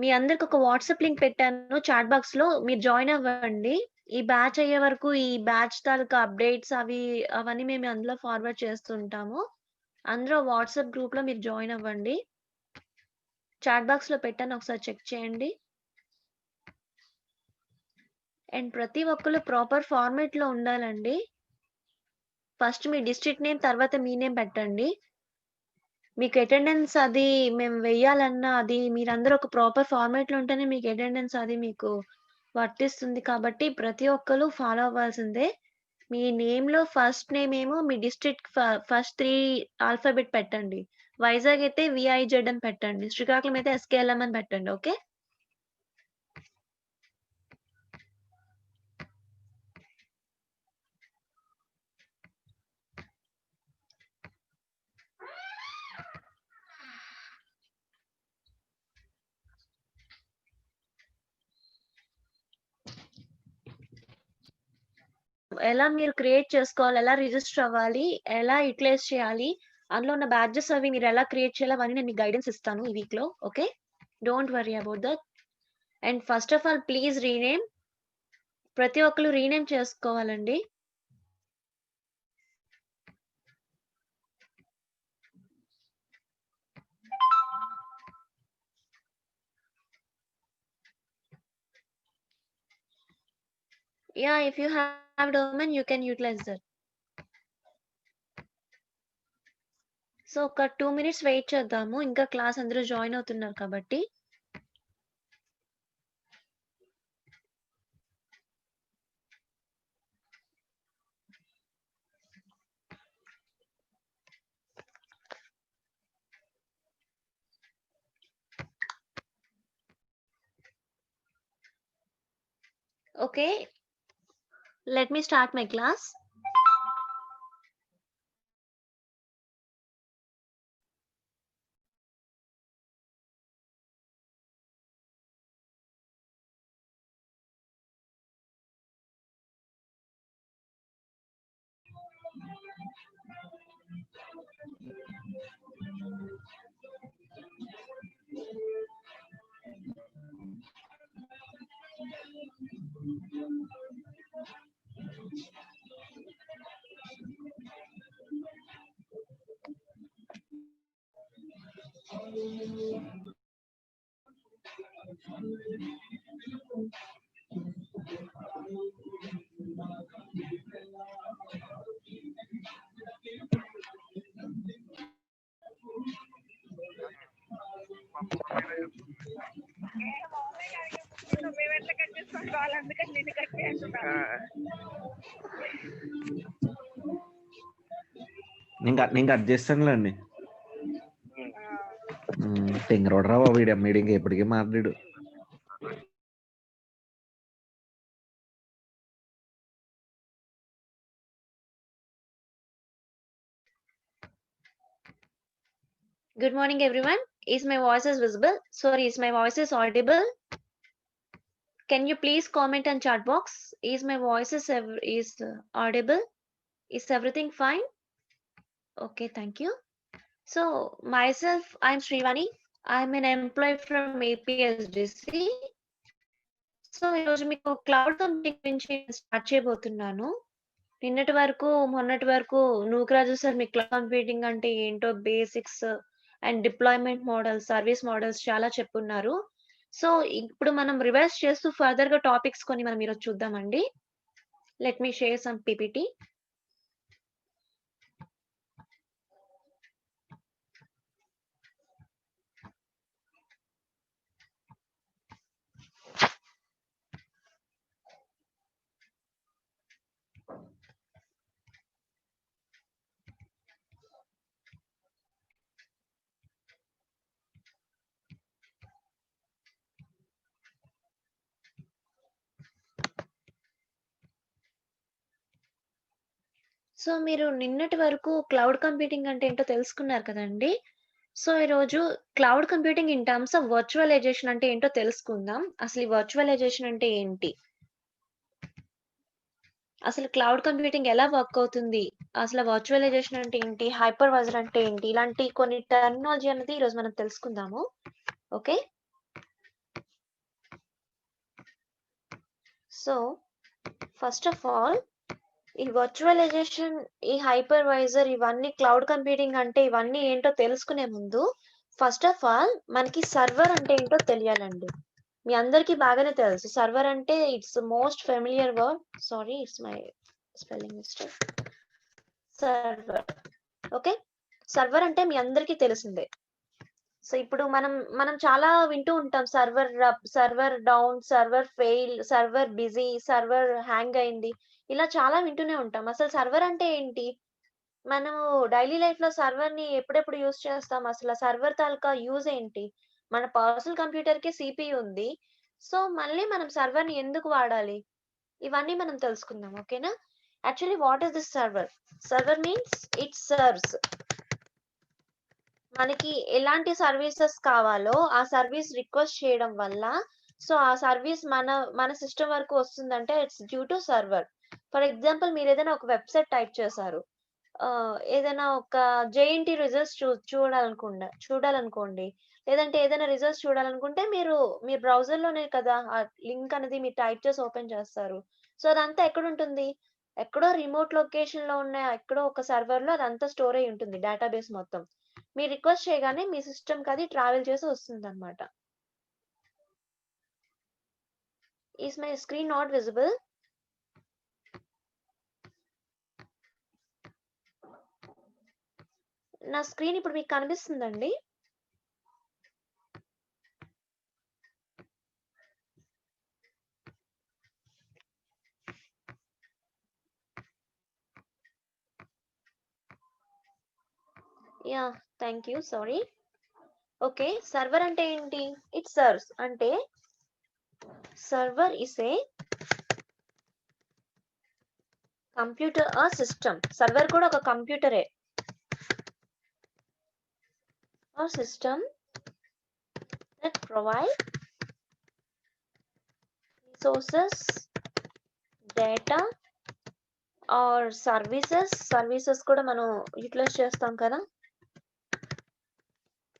మీ అందరికి ఒక WhatsApp link పెట్టాను చాట్ బాక్స్‌లో. మీరు జాయిన్ అవ్వండి. ఈ బ్యాచ్ అయ్యే వరకు ఈ బ్యాచ్ తాలూకా అప్డేట్స్ అవన్నీ మేము అందులో ఫార్వర్డ్ చేస్తుంటాము. అందరూ వాట్సాప్ గ్రూప్‌లో మీరు జాయిన్ అవ్వండి. చాట్ బాక్స్‌లో పెట్టాను ఒకసారి చెక్ చేయండి. అండ్ ప్రతి ఒక్కళ్ళు ప్రాపర్ ఫార్మాట్‌లో ఉండాలండి. ఫస్ట్ మీ డిస్ట్రిక్ట్ నేమ్ తర్వాత మీ నేమ్ పెట్టండి. మీకు అటెండెన్స్ అది మేము వెయ్యాలన్నా అది మీరందరూ ఒక ప్రాపర్ ఫార్మాట్‌లో ఉంటేనే మీకు అటెండెన్స్ అది మీకు వర్తిస్తుంది కాబట్టి ప్రతి ఒక్కళ్ళు ఫాలో అవ్వాల్సిందే. మీ నేమ్‌లో ఫస్ట్ నేమ్ ఏమో మీ డిస్ట్రిక్ట్ ఫస్ట్ 3 ఆల్ఫాబెట్ పెట్టండి. వైజాగ్ అయితే విఐజెడ్ అని పెట్టండి. శ్రీకాకుళం అయితే ఎస్కేఎల్ఎం అని పెట్టండి. ఓకే. ఎలా మీరు క్రియేట్ చేసుకోవాలి? ఎలా రిజిస్టర్ అవ్వాలి? ఎలా యుటిలైజ్ చేయాలి? అందులో ఉన్న బ్యాడ్జెస్ అవి మీరు ఎలా క్రియేట్ చేయాలి? అవన్నీ నేను మీకు గైడెన్స్ ఇస్తాను ఈ వీక్‌లో. Okay. Don't worry about that. And first of all please rename. ప్రతి ఒక్కళ్ళు రీనేమ్ చేసుకోవాలండి. Yeah, if you have domain, you can utilize that. So, ఒక 2 మినిట్స్ వెయిట్ చేద్దాము. ఇంకా క్లాస్ అందరూ జాయిన్ అవుతున్నారు కాబట్టి. Okay. Let me start my class. నేను కట్ చేస్తానులేండి. టింగరోడ్రా బాబు వీడి మీడియం ఎప్పటికీ మాట్లాడు. Good morning, everyone. Is my voice is visible? Sorry, is my voice is audible? Can you please comment on chat box? Is my voice is audible? Is everything fine? Okay, thank you. So, myself, I'm Srivani. I'm an employee from APSDC. So ఈరోజు మీకు cloud computing గురించి start చేయబోతున్నాను. నిన్నటి వరకు మొన్నటి వరకు Nookaraju sir మీకు cloud computing అంటే ఏంటో basics and deployment models, service models చాలా చెప్పున్నారు. సో ఇప్పుడు మనం రివైజ్ చేస్తూ ఫర్దర్ గా టాపిక్స్ కొన్ని మనం ఈరోజు చూద్దామండి. Let me share some PPT. So మీరు నిన్నటి వరకు క్లౌడ్ కంప్యూటింగ్ అంటే ఏంటో తెలుసుకున్నారు కదండి. సో ఈరోజు cloud computing in terms of virtualisation అంటే ఏంటో తెలుసుకుందాం. అసలు ఈ వర్చువలైజేషన్ అంటే ఏంటి? అసలు క్లౌడ్ కంప్యూటింగ్ ఎలా వర్క్ అవుతుంది? అసలు వర్చువలైజేషన్ అంటే ఏంటి? హైపర్వైజర్ అంటే ఏంటి? ఇలాంటి కొన్ని టెర్మినాలజీ అనేది ఈరోజు మనం తెలుసుకుందాము. Okay. So first of all ఈ వర్చువలైజేషన్, ఈ హైపర్వైజర్, ఇవన్నీ క్లౌడ్ కంప్యూటింగ్ అంటే ఇవన్నీ ఏంటో తెలుసుకునే ముందు ఫస్ట్ ఆఫ్ ఆల్ మనకి సర్వర్ అంటే ఏంటో తెలియాలండి. మీ అందరికీ బాగానే తెలుసు సర్వర్ అంటే it's most familiar word. Sorry, it's my spelling mistake. Server. Okay, server అంటే మీ అందరికీ తెలిసిందే. సో ఇప్పుడు మనం చాలా వింటూ ఉంటాం, server down, server fail, server busy, server hang అయింది, ఇలా చాలా వింటూనే ఉంటాం. అసలు సర్వర్ అంటే ఏంటి? మనము డైలీ లైఫ్ లో సర్వర్ ని ఎప్పుడెప్పుడు యూజ్ చేస్తాం? అసలు సర్వర్ తాలూకా యూజ్ ఏంటి? మన పర్సనల్ కంప్యూటర్ కి సిపియు ఉంది, సో మళ్ళీ మనం సర్వర్ ని ఎందుకు వాడాలి? ఇవన్నీ మనం తెలుసుకుందాం, ఓకేనా? Actually what is this server? Server means it serves. మనకి ఎలాంటి సర్వీసెస్ కావాలో ఆ సర్వీస్ రిక్వెస్ట్ చేయడం వల్ల, సో ఆ సర్వీస్ మన సిస్టమ్ వరకు వస్తుందంటే it's due to server. For example, మీరు ఏదైనా ఒక వెబ్సైట్ టైప్ చేశారు, ఏదైనా ఒక జేఎన్టీ రిజల్ట్స్ చూడాలనుకోండి, లేదంటే ఏదైనా రిజల్ట్స్ చూడాలనుకుంటే మీ బ్రౌజర్ లోనే కదా ఆ లింక్ అనేది మీరు టైప్ చేసి ఓపెన్ చేస్తారు. సో అదంతా ఎక్కడ ఉంటుంది? ఎక్కడో రిమోట్ లొకేషన్ లో ఉన్న ఎక్కడో ఒక సర్వర్ లో అదంతా స్టోర్ అయి ఉంటుంది, డేటాబేస్ మొత్తం. మీరు రిక్వెస్ట్ చేయగానే మీ సిస్టమ్ కి అది ట్రావెల్ చేసి వస్తుంది అనమాట. Is my screen not visible? నా స్క్రీన్ ఇప్పుడు మీకు కనిపిస్తుందండి? Yeah, thank you, sorry. Okay, server అంటే ఏంటి? ఇట్ సర్వ్స్ అంటే server is a computer or system. Server కూడా ఒక కంప్యూటరే or system that provide resources, data or services కూడా మనం యూటిలైజ్ చేస్తాం కదా.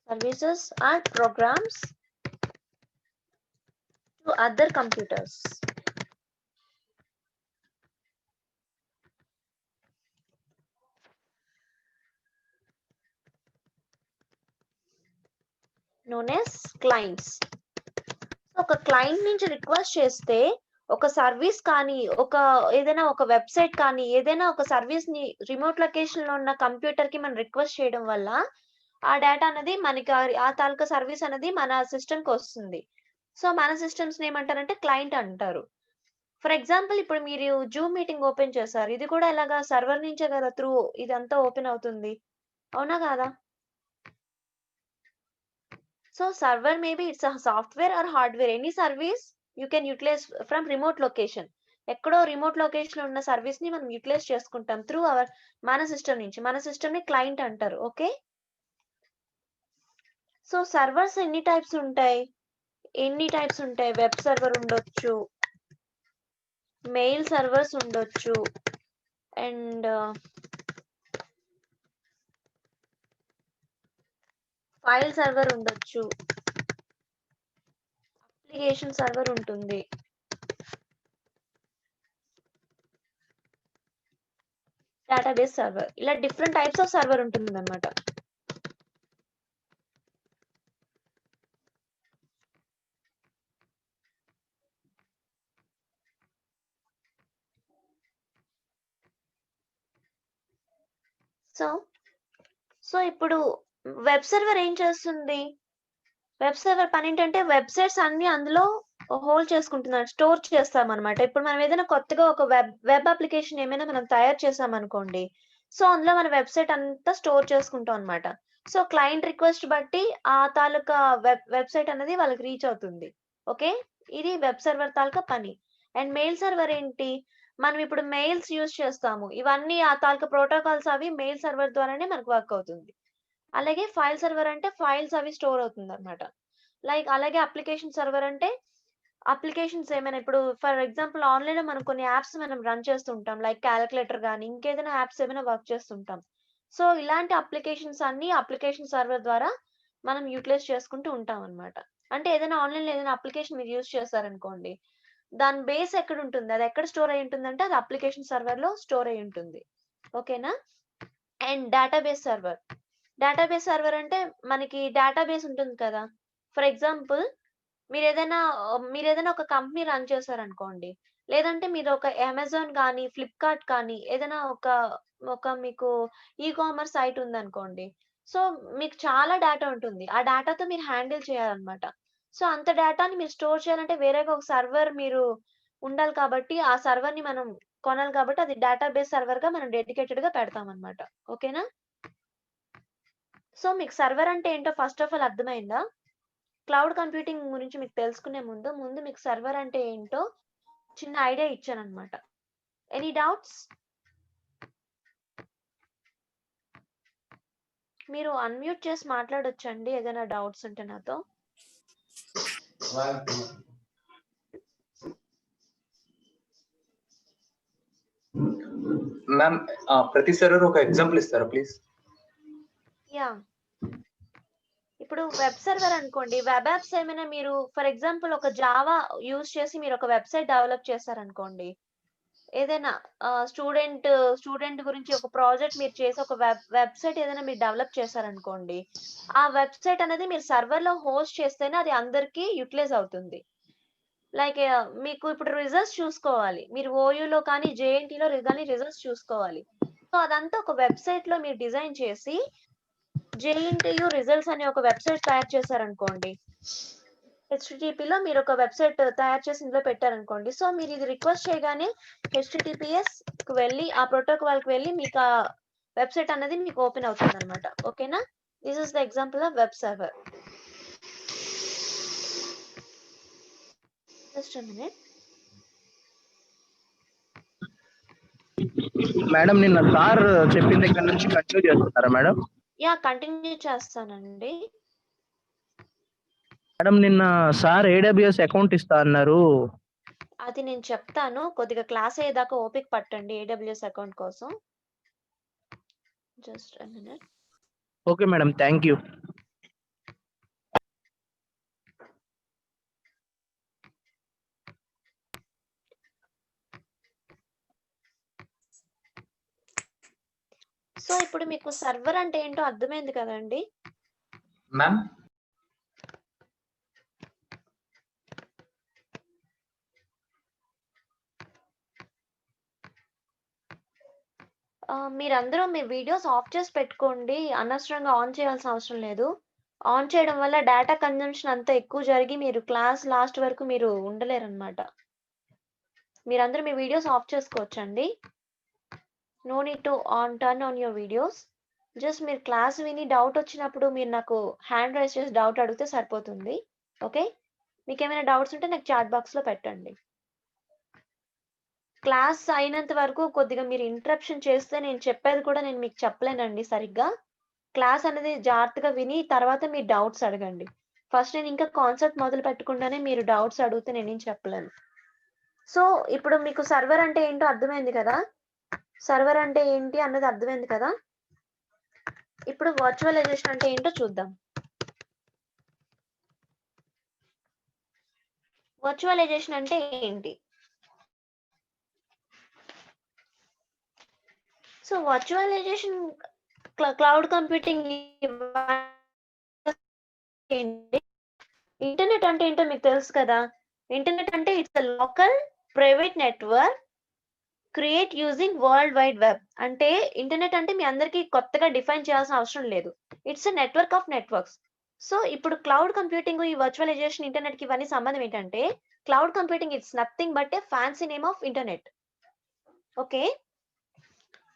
Services are programs to other computers. Known as clients. ఒక క్లయింట్ నుంచి రిక్వెస్ట్ చేస్తే ఒక సర్వీస్ కానీ, ఏదైనా ఒక వెబ్సైట్ కానీ, ఏదైనా ఒక సర్వీస్ ని రిమోట్ లొకేషన్ లో ఉన్న కంప్యూటర్ కి మనం రిక్వెస్ట్ చేయడం వల్ల ఆ డేటా అనేది మనకి ఆ తాలూకా సర్వీస్ అనేది మన సిస్టమ్ కి వస్తుంది. సో మన సిస్టమ్స్ ఏమంటారంటే క్లయింట్ అంటారు. ఫర్ ఎగ్జాంపుల్, ఇప్పుడు మీరు జూమ్ మీటింగ్ ఓపెన్ చేశారు, ఇది కూడా ఎలాగా సర్వర్ నుంచే కదా త్రూ ఇదంతా ఓపెన్ అవుతుంది, అవునా కాదా? So server maybe it's a software or hardware, any service you can utilise from remote location. ఎక్కడో రిమోట్ లొకేషన్ లో ఉన్న సర్వీస్ ని మనం యూటిలైజ్ చేసుకుంటాం త్రూ మన సిస్టమ్ నుంచి. మన సిస్టమ్ ని క్లయింట్ అంటారు, ఓకే? సో సర్వర్స్ ఎన్ని టైప్స్ ఉంటాయి? వెబ్ సర్వర్ ఉండొచ్చు, మెయిల్ సర్వర్స్ ఉండొచ్చు, అండ్ ఫైల్ సర్వర్ ఉండొచ్చు, అప్లికేషన్ సర్వర్ ఉంటుంది, డేటాబేస్ సర్వర్, ఇలా డిఫరెంట్ టైప్స్ ఆఫ్ సర్వర్ ఉంటుంది అన్నమాట. సో ఇప్పుడు వెబ్ సర్వర్ ఏం చేస్తుంది? వెబ్ సర్వర్ పని ఏంటంటే వెబ్సైట్స్ అన్ని అందులో హోల్డ్ చేసుకుంటున్నారు, స్టోర్ చేస్తాం అనమాట. ఇప్పుడు మనం ఏదైనా కొత్తగా ఒక వెబ్ అప్లికేషన్ ఏమైనా మనం తయారు చేసాం అనుకోండి, సో అందులో మన వెబ్సైట్ అంతా స్టోర్ చేసుకుంటాం అనమాట. సో క్లయింట్ రిక్వెస్ట్ బట్టి ఆ తాలూకా వెబ్సైట్ అనేది వాళ్ళకి రీచ్ అవుతుంది, ఓకే? ఇది వెబ్ సర్వర్ తాలూకా పని. అండ్ మెయిల్ సర్వర్ ఏంటి? మనం ఇప్పుడు మెయిల్స్ యూజ్ చేస్తాము, ఇవన్నీ ఆ తాలూకా ప్రోటోకాల్స్ అవి మెయిల్ సర్వర్ ద్వారానే మనకు వర్క్ అవుతుంది. అలాగే ఫైల్ సర్వర్ అంటే ఫైల్స్ అవి స్టోర్ అవుతుంది అనమాట. అలాగే అప్లికేషన్ సర్వర్ అంటే అప్లికేషన్స్ ఏమైనా, ఇప్పుడు ఫర్ ఎగ్జాంపుల్ ఆన్లైన్ లో మనం కొన్ని యాప్స్ మనం రన్ చేస్తుంటాం, లైక్ క్యాలిక్యులేటర్ కానీ ఇంకేదైనా యాప్స్ ఏమైనా వర్క్ చేస్తుంటాం. సో ఇలాంటి అప్లికేషన్స్ అన్ని అప్లికేషన్ సర్వర్ ద్వారా మనం యూటిలైజ్ చేసుకుంటూ ఉంటాం అనమాట. అంటే ఏదైనా ఆన్లైన్ లో ఏదైనా అప్లికేషన్ మీరు యూజ్ చేశారనుకోండి, దాని బేస్ ఎక్కడ ఉంటుంది, అది ఎక్కడ స్టోర్ అయి ఉంటుందంటే అది అప్లికేషన్ సర్వర్ లో స్టోర్ అయి ఉంటుంది. ఓకేనా. అండ్ డేటాబేస్ సర్వర్ అంటే మనకి డేటాబేస్ ఉంటుంది కదా. ఫర్ ఎగ్జాంపుల్ మీరేదైనా ఒక కంపెనీ రన్ చేశారనుకోండి, లేదంటే మీరు ఒక అమెజాన్ కానీ ఫ్లిప్కార్ట్ కానీ ఏదైనా ఒక ఒక మీకు ఈ కామర్స్ సైట్ ఉందనుకోండి. సో మీకు చాలా డేటా ఉంటుంది, ఆ డేటాతో మీరు హ్యాండిల్ చేయాలన్నమాట. సో అంత డేటాని మీరు స్టోర్ చేయాలంటే వేరేగా ఒక సర్వర్ మీరు ఉండాలి కాబట్టి, ఆ సర్వర్ ని మనం కొనాలి కాబట్టి అది డేటాబేస్ సర్వర్ గా మనం డెడికేటెడ్ గా పెడతాం అన్నమాట. ఓకేనా. సో మీకు సర్వర్ అంటే ఏంటో ఫస్ట్ ఆఫ్ ఆల్ అర్థమైందా? క్లౌడ్ కంప్యూటింగ్ గురించి మీకు తెలుసుకునే ముందు మీకు సర్వర్ అంటే ఏంటో చిన్న ఐడియా ఇచ్చానన్నమాట. Any doubts? మీరు అన్మ్యూట్ చేసి మాట్లాడొచ్చండి ఏదైనా డౌట్స్ ఉంటే నాతో. మ్యామ్ ప్రతి సర్వర్ ఒక ఎగ్జాంపుల్ ఇస్తారా ప్లీజ్? యా, ఇప్పుడు వెబ్ సర్వర్ అనుకోండి, వెబ్ యాప్స్ ఏమైనా మీరు ఫర్ ఎగ్జాంపుల్ ఒక జావా యూజ్ చేసి మీరు ఒక వెబ్సైట్ డెవలప్ చేశారనుకోండి, ఏదైనా స్టూడెంట్ గురించి ఒక ప్రాజెక్ట్ మీరు చేసి ఒక వెబ్సైట్ ఏదైనా మీరు డెవలప్ చేశారనుకోండి, ఆ వెబ్సైట్ అనేది మీరు సర్వర్ లో హోస్ట్ చేస్తేనే అది అందరికీ యూటిలైజ్ అవుతుంది. లైక్ మీకు ఇప్పుడు రిజల్ట్స్ చూసుకోవాలి, మీరు ఓయూలో కానీ జేఎన్టీలో కానీ రిజల్ట్స్ చూసుకోవాలి. సో అదంతా ఒక వెబ్సైట్ లో మీరు డిజైన్ చేసి జేఎన్టీయు రిజల్ట్స్ అనే ఒక వెబ్సైట్ తయారు చేశారనుకోండి, హెచ్టిటిపిలో మీరు ఒక వెబ్సైట్ తయారు చేసి ఇందులో పెట్టారనుకోండి. సో మీరు ఇది రిక్వెస్ట్ చేయగానే హెచ్టిటిపిఎస్ కు వెళ్ళి ఆ ప్రోటోకాల్ కి వెళ్ళి మీకు ఆ వెబ్సైట్ అనేది మీకు ఓపెన్ అవుతుంది అనమాట. ఓకేనా. This is the example of web server. Just a minute. Madam నిన్న సార్ చెప్పిన దగ్గర నుంచి కంటిన్యూ చేస్తున్నారా మేడం? యా, కంటిన్యూ చేస్తానండి. మేడం నిన్న సార్ ఏడబ్ల్యూఎస్ అకౌంట్ ఇస్తా అన్నారు. అది నేను చెప్తాను, కొద్దిగా క్లాస్ అయ్యేదాకా ఓపిక పట్టండి ఏడబ్ల్యూఎస్ అకౌంట్ కోసం. Just a minute. Okay madam, thank you. So ఇప్పుడు మీకు సర్వర్ అంటే ఏంటో అర్థమైంది కదండి. మ్యామ్ మీరందరూ మీ వీడియోస్ ఆఫ్ చేసి పెట్టుకోండి, అనవసరంగా ఆన్ చేయాల్సిన అవసరం లేదు. ఆన్ చేయడం వల్ల డేటా కన్జంప్షన్ అంతా ఎక్కువ జరిగి మీరు క్లాస్ లాస్ట్ వరకు మీరు ఉండలేరు అనమాట. మీరందరూ మీ వీడియోస్ ఆఫ్ చేసుకోవచ్చండి. No need to turn on your videos. Just మీరు క్లాస్ విని డౌట్ వచ్చినప్పుడు మీరు నాకు హ్యాండ్ రైజ్ చేసి డౌట్ అడిగితే సరిపోతుంది. ఓకే. మీకు ఏమైనా డౌట్స్ ఉంటే నాకు చాట్ బాక్స్ లో పెట్టండి. క్లాస్ అయినంత వరకు కొద్దిగా మీరు ఇంటరప్షన్ చేస్తే నేను చెప్పేది కూడా నేను మీకు చెప్పలేనండి సరిగ్గా. క్లాస్ అనేది జాగ్రత్తగా విని తర్వాత మీరు డౌట్స్ అడగండి. ఫస్ట్ నేను ఇంకా కాన్సెప్ట్ మొదలు పెట్టకుండానే మీరు డౌట్స్ అడిగితే నేనేం చెప్పలేను. సో ఇప్పుడు మీకు సర్వర్ అంటే ఏంటో అర్థమైంది కదా. సర్వర్ అంటే ఏంటి అన్నది అర్థమైంది కదా. ఇప్పుడు వర్చువలైజేషన్ అంటే ఏంటో చూద్దాం. వర్చువలైజేషన్ అంటే ఏంటి? So virtualisation cloud computing internet అంటే ఏంటో మీకు తెలుసు కదా. ఇంటర్నెట్ అంటే it's a local private network create using world wide web. అంటే ఇంటర్నెట్ అంటే మీ అందరికీ కొత్తగా డిఫైన్ చేయాల్సిన అవసరం లేదు. It's a network of networks. So ఇప్పుడు క్లౌడ్ కంప్యూటింగ్, ఈ వర్చువలైజేషన్, ఇంటర్నెట్ కి ఇవన్నీ సంబంధం ఏంటంటే, cloud computing it's nothing but a fancy name of internet. Okay.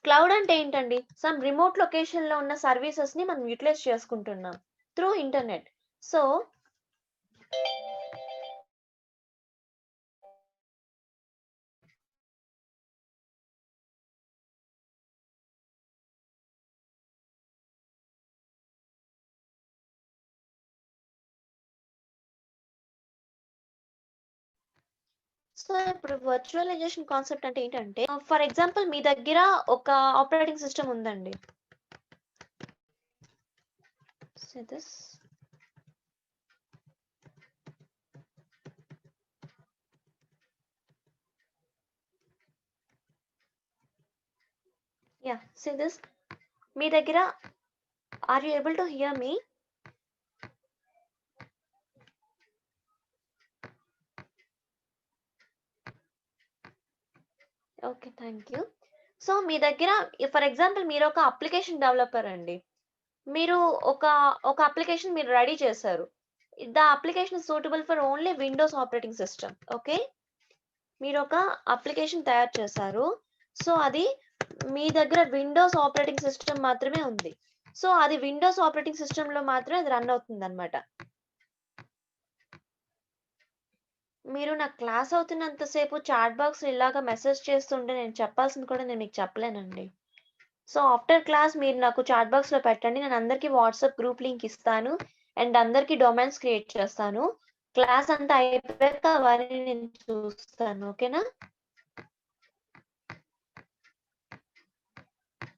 Cloud అంటే ఏంటండి? సమ్ రిమోట్ లొకేషన్ లో ఉన్న సర్వీసెస్ ని మనం యూటిలైజ్ చేసుకుంటున్నాం త్రూ ఇంటర్నెట్. సో ఇప్పుడు వర్చువలైజేషన్ కాన్సెప్ట్ అంటే ఏంటంటే, ఫర్ ఎగ్జాంపుల్ మీ దగ్గర ఒక ఆపరేటింగ్ సిస్టమ్ ఉందండి. So this Yeah, see this. మీ దగ్గర are you able to hear me? Okay, thank you. So మీ దగ్గర ఫర్ ఎగ్జాంపుల్ మీరు ఒక అప్లికేషన్ డెవలపర్ అండి. మీరు ఒక అప్లికేషన్ మీరు రెడీ చేశారు. The application suitable for only Windows operating system. Okay, మీరు ఒక అప్లికేషన్ తయారు చేశారు. సో అది మీ దగ్గర విండోస్ ఆపరేటింగ్ సిస్టమ్ మాత్రమే ఉంది. సో అది విండోస్ ఆపరేటింగ్ సిస్టమ్ లో మాత్రమే అది రన్ అవుతుంది అనమాట. మీరు నాకు క్లాస్ అవుతున్నంతసేపు చాట్ బాక్స్ ఇలాగా మెసేజ్ చేస్తుంటే నేను చెప్పాల్సింది కూడా నేను మీకు చెప్పలేనండి. సో ఆఫ్టర్ క్లాస్ మీరు నాకు చాట్ బాక్స్ లో పెట్టండి. నేను అందరికీ వాట్సాప్ గ్రూప్ లింక్ ఇస్తాను అండ్ అందరికీ డొమైన్స్ క్రియేట్ చేస్తాను. క్లాస్ అంతా అయిపోయాక అవన్నీ నేను చూస్తాను. ఓకేనా?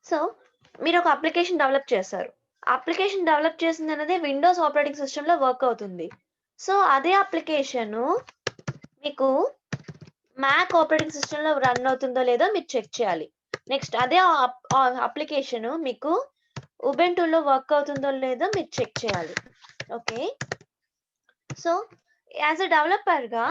సో మీరు ఒక అప్లికేషన్ డెవలప్ చేశారు. అప్లికేషన్ డెవలప్ చేసింది అనేది విండోస్ ఆపరేటింగ్ సిస్టమ్ లో వర్క్ అవుతుంది. సో అదే అప్లికేషన్ మీకు మ్యాక్ ఆపరేటింగ్ సిస్టమ్ లో రన్ అవుతుందో లేదో మీరు చెక్ చేయాలి. నెక్స్ట్ అదే అప్లికేషన్ మీకు ఉబుంటూలో వర్క్ అవుతుందో లేదో మీరు చెక్ చేయాలి. Okay, so as a developer గా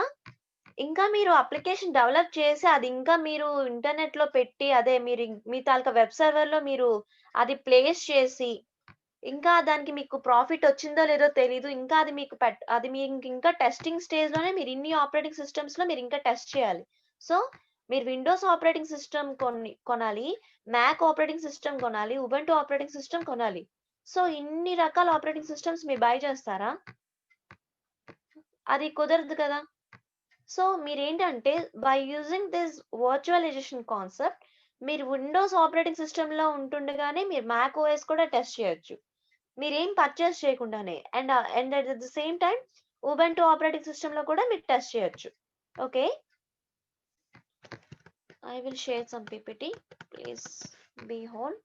ఇంకా మీరు అప్లికేషన్ డెవలప్ చేసి అది ఇంకా మీరు ఇంటర్నెట్ లో పెట్టి అదే మీరు మీ తాలూకా వెబ్ సర్వర్ లో మీరు అది ప్లేస్ చేసి ఇంకా దానికి మీకు ప్రాఫిట్ వచ్చిందో లేదో తెలీదు. ఇంకా అది మీకు అది మీకు ఇంకా టెస్టింగ్ స్టేజ్ లోనే మీరు ఇన్ని ఆపరేటింగ్ సిస్టమ్స్ లో మీరు ఇంకా టెస్ట్ చేయాలి. సో మీరు విండోస్ ఆపరేటింగ్ సిస్టమ్ కొనాలి, మ్యాక్ ఆపరేటింగ్ సిస్టమ్ కొనాలి, ఉబుంటూ ఆపరేటింగ్ సిస్టమ్ కొనాలి. సో ఇన్ని రకాల ఆపరేటింగ్ సిస్టమ్స్ మీరు బై చేస్తారా? అది కుదరదు కదా. సో మీరేంటంటే by using this virtualisation concept మీరు విండోస్ ఆపరేటింగ్ సిస్టమ్ లో ఉంటుండగానే మీరు మ్యాక్ ఓఎస్ కూడా టెస్ట్ చేయొచ్చు, మీరేం పర్చేస్ చేయకుండానే. And at the same time Ubuntu operating system లో కూడా మీరు టెస్ట్ చేయొచ్చు. Okay, I will share some PPT. Please be hold.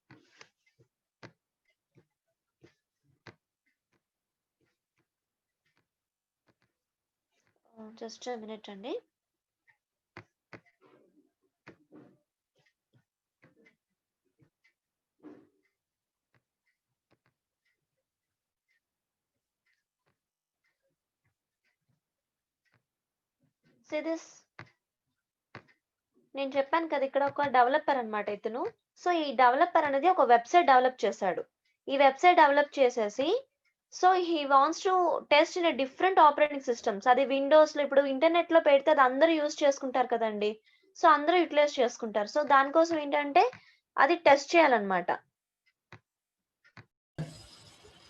Just a minute అండి. See this. నేను చెప్పాను కదా ఇక్కడ ఒక డెవలపర్ అన్నమాట ఇతను. సో ఈ డెవలపర్ అనేది ఒక వెబ్సైట్ డెవలప్ చేశాడు. ఈ వెబ్సైట్ డెవలప్ చేసేసి so he wants to test in different operating systems. అది విండోస్ లో ఇప్పుడు ఇంటర్నెట్ లో పెడితే అది అందరూ యూజ్ చేసుకుంటారు కదండి. సో అందరూ యూటిలైజ్ చేసుకుంటారు. సో దానికోసం ఏంటంటే అది టెస్ట్ చేయాలన్నమాట.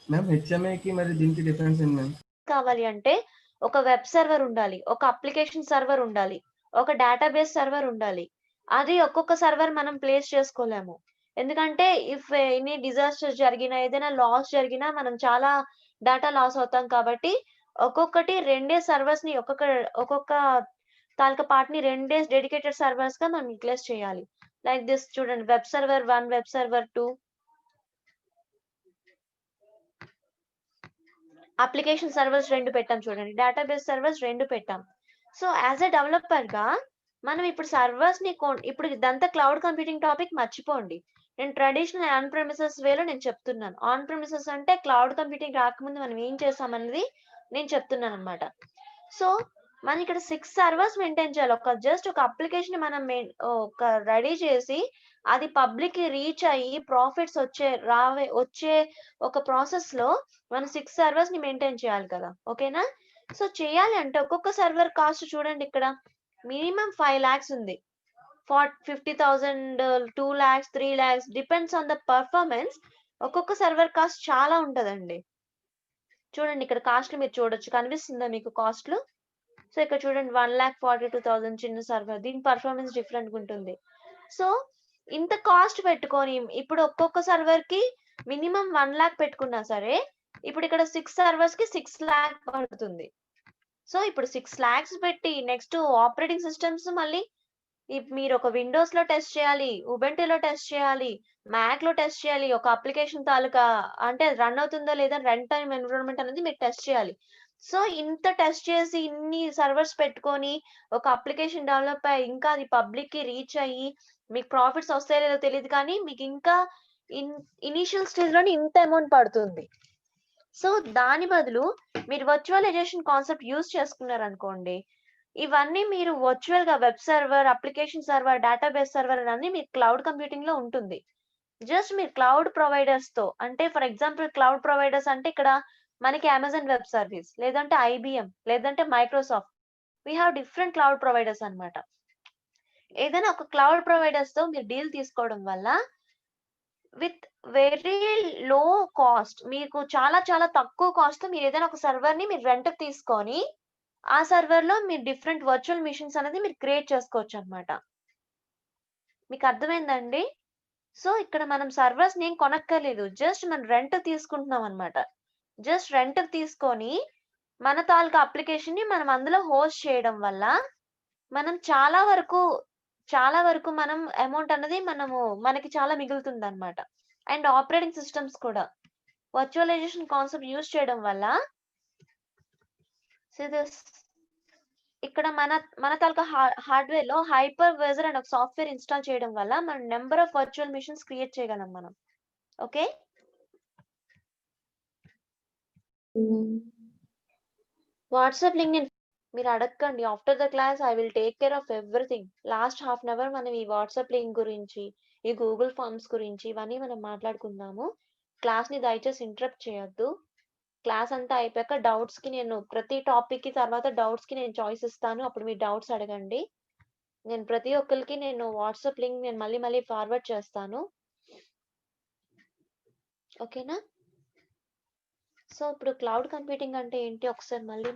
మ్యామ్ హెచ్ఎంఐకి మరి దీనికి డిఫరెన్స్ ఏంటి మ్యామ్? కావాలి అంటే ఒక వెబ్ సర్వర్ ఉండాలి, ఒక అప్లికేషన్ సర్వర్ ఉండాలి, ఒక డేటాబేస్ సర్వర్ ఉండాలి. అది ఒక్కొక్క సర్వర్ మనం ప్లేస్ చేసుకోలేము. ఎందుకంటే ఇఫ్ ఎనీ డిజాస్టర్ జరిగినా ఏదైనా లాస్ జరిగినా మనం చాలా డేటా లాస్ అవుతాం. కాబట్టి ఒక్కొక్కటి రెండే సర్వర్స్ ని ఒక్కొక్క తాలూకా పార్ట్ ని రెండే డెడికేటెడ్ సర్వర్స్ గా మనం యూటిలైజ్ చేయాలి. లైక్ దిస్ చూడండి, web server 1, web server 2, application servers 2 పెట్టాం చూడండి, డేటాబేస్ సర్వర్స్ 2 పెట్టాం. సో యాజ్ ఎ డెవలపర్ గా మనం ఇప్పుడు సర్వర్స్ ని ఇప్పుడు ఇదంతా క్లౌడ్ కంప్యూటింగ్ టాపిక్ మర్చిపోండి. నేను ట్రెడిషనల్ ఆన్ ప్రెమిసెస్ వేలో నేను చెప్తున్నాను. ఆన్ ప్రెమిసెస్ అంటే క్లౌడ్ కంప్యూటింగ్ రాకముందు మనం ఏం చేసామన్నది నేను చెప్తున్నాను అనమాట. సో మనం ఇక్కడ 6 సర్వర్స్ మెయింటైన్ చేయాలి. జస్ట్ ఒక అప్లికేషన్ మనం ఒక రెడీ చేసి అది పబ్లిక్ కి రీచ్ అయ్యి ప్రాఫిట్స్ వచ్చే ఒక ప్రాసెస్ లో మనం 6 సర్వర్స్ ని మెయింటైన్ చేయాలి కదా. ఓకేనా? సో చేయాలి అంటే ఒక్కొక్క సర్వర్ కాస్ట్ చూడండి, ఇక్కడ మినిమం 5 lakhs ఉంది, 50,000, 2 lakhs, 3 lakhs, depends on the performance. ఒక్కొక్క సర్వర్ కాస్ట్ చాలా ఉంటదండి. చూడండి ఇక్కడ కాస్ట్లు మీరు చూడొచ్చు, కనిపిస్తుందా మీకు కాస్ట్లు? సో ఇక్కడ చూడండి 1,42,000 చిన్న సర్వర్, దీని పర్ఫార్మెన్స్ డిఫరెంట్ గా ఉంటుంది. సో ఇంత కాస్ట్ పెట్టుకొని ఇప్పుడు ఒక్కొక్క సర్వర్ కి మినిమం 1 lakh పెట్టుకున్నా సరే ఇప్పుడు ఇక్కడ 6 సర్వర్స్ కి 6 lakh పడుతుంది. సో ఇప్పుడు 6 lakhs పెట్టి నెక్స్ట్ ఆపరేటింగ్ సిస్టమ్స్ మళ్ళీ మీరు ఒక విండోస్ లో టెస్ట్ చేయాలి, ఉబుంటూలో టెస్ట్ చేయాలి, మ్యాక్ లో టెస్ట్ చేయాలి, ఒక అప్లికేషన్ తాలూకా అంటే రన్ అవుతుందో లేదా రన్ టైమ్ ఎన్విరాన్మెంట్ అనేది మీరు టెస్ట్ చేయాలి. సో ఇంత టెస్ట్ చేసి ఇన్ని సర్వర్స్ పెట్టుకొని ఒక అప్లికేషన్ డెవలప్ అయ్యి ఇంకా అది పబ్లిక్ కి రీచ్ అయ్యి మీకు ప్రాఫిట్స్ వస్తాయో లేదో తెలియదు కానీ మీకు ఇంకా ఇనిషియల్ స్టేజ్ లోనే ఇంత అమౌంట్ పడుతుంది. సో దాని బదులు మీరు వర్చువలైజేషన్ కాన్సెప్ట్ యూజ్ చేసుకున్నారు అనుకోండి, ఇవన్నీ మీరు వర్చువల్ గా web server, application server, database server అన్ని మీకు క్లౌడ్ కంప్యూటింగ్ లో ఉంటుంది. జస్ట్ మీరు క్లౌడ్ ప్రొవైడర్స్ తో, అంటే ఫర్ ఎగ్జాంపుల్ క్లౌడ్ ప్రొవైడర్స్ అంటే ఇక్కడ మనకి అమెజాన్ వెబ్ సర్వీస్, లేదంటే ఐబిఎం, లేదంటే Microsoft, we have different cloud providers అన్నమాట. ఏదైనా ఒక క్లౌడ్ ప్రొవైడర్స్ తో మీరు డీల్ తీసుకోవడం వల్ల విత్ వెరీ లో కాస్ట్, మీకు చాలా చాలా తక్కువ కాస్ట్ తో మీరు ఏదైనా ఒక సర్వర్ ని మీరు రెంట్ తీసుకొని ఆ సర్వర్ లో మీరు డిఫరెంట్ వర్చువల్ మిషన్స్ అనేది మీరు క్రియేట్ చేసుకోవచ్చు అన్నమాట. మీకు అర్థమైందండి? సో ఇక్కడ మనం సర్వర్స్ ని ఏం కొనక్కర్లేదు, జస్ట్ మనం రెంట్ తీసుకుంటున్నాం అన్నమాట. జస్ట్ రెంట్ తీసుకొని మన తాలూకా అప్లికేషన్ ని మనం అందులో హోస్ట్ చేయడం వల్ల మనం చాలా వరకు మనం అమౌంట్ అన్నది మనకి చాలా మిగులుతుంది అన్నమాట. అండ్ ఆపరేటింగ్ సిస్టమ్స్ కూడా వర్చువలైజేషన్ కాన్సెప్ట్ యూజ్ చేయడం వల్ల ఇక్కడ మన తాలూకా హార్డ్వేర్ లో హైపర్వైజర్ అండ్ ఒక సాఫ్ట్వేర్ ఇన్స్టాల్ చేయడం వల్ల మనం number of virtual machines create చేయగలం మనం. ఓకే, వాట్సాప్ లింక్ మీరు అడగండి. After the class I will take care of everything. Last half an hour మనం ఈ వాట్సాప్ లింక్ గురించి, ఈ గూగుల్ ఫార్మ్స్ గురించి ఇవన్నీ మనం మాట్లాడుకుందాము. క్లాస్ ని దయచేసి ఇంటరప్ట్ చేయొద్దు. క్లాస్ అంతా అయిపోయాక డౌట్స్ కి నేను ప్రతి టాపిక్ కి తర్వాత డౌట్స్ కి నేను చాయిస్ ఇస్తాను, అప్పుడు మీరు డౌట్స్ అడగండి. నేను ప్రతి ఒక్కరికి నేను వాట్సాప్ లింక్ నేను మళ్ళీ ఫార్వర్డ్ చేస్తాను. ఓకేనా? సో ఇప్పుడు క్లౌడ్ కంప్యూటింగ్ అంటే ఏంటి ఒకసారి మళ్ళీ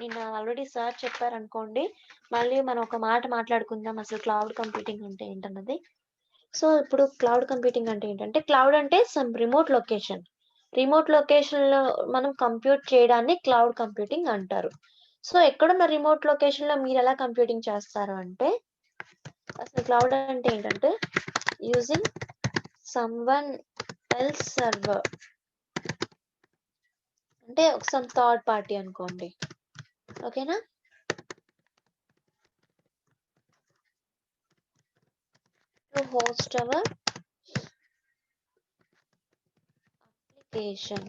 నిన్న ఆల్రెడీ సార్ చెప్పారు అనుకోండి, మళ్ళీ మనం ఒక మాట మాట్లాడుకుందాం అసలు క్లౌడ్ కంప్యూటింగ్ అంటే ఏంటన్నది. సో ఇప్పుడు క్లౌడ్ కంప్యూటింగ్ అంటే ఏంటంటే, క్లౌడ్ అంటే సమ్ రిమోట్ లొకేషన్ లో మనం కంప్యూట్ చేయడాన్ని క్లౌడ్ కంప్యూటింగ్ అంటారు. సో ఎక్కడున్న రిమోట్ లొకేషన్ లో మీరు ఎలా కంప్యూటింగ్ చేస్తారు అంటే, అసలు క్లౌడ్ అంటే ఏంటంటే యూజింగ్ సమ్వన్ ఎల్స్ సర్వర్, అంటే సమ్ థర్డ్ పార్టీ అనుకోండి. ఓకేనా? To host our application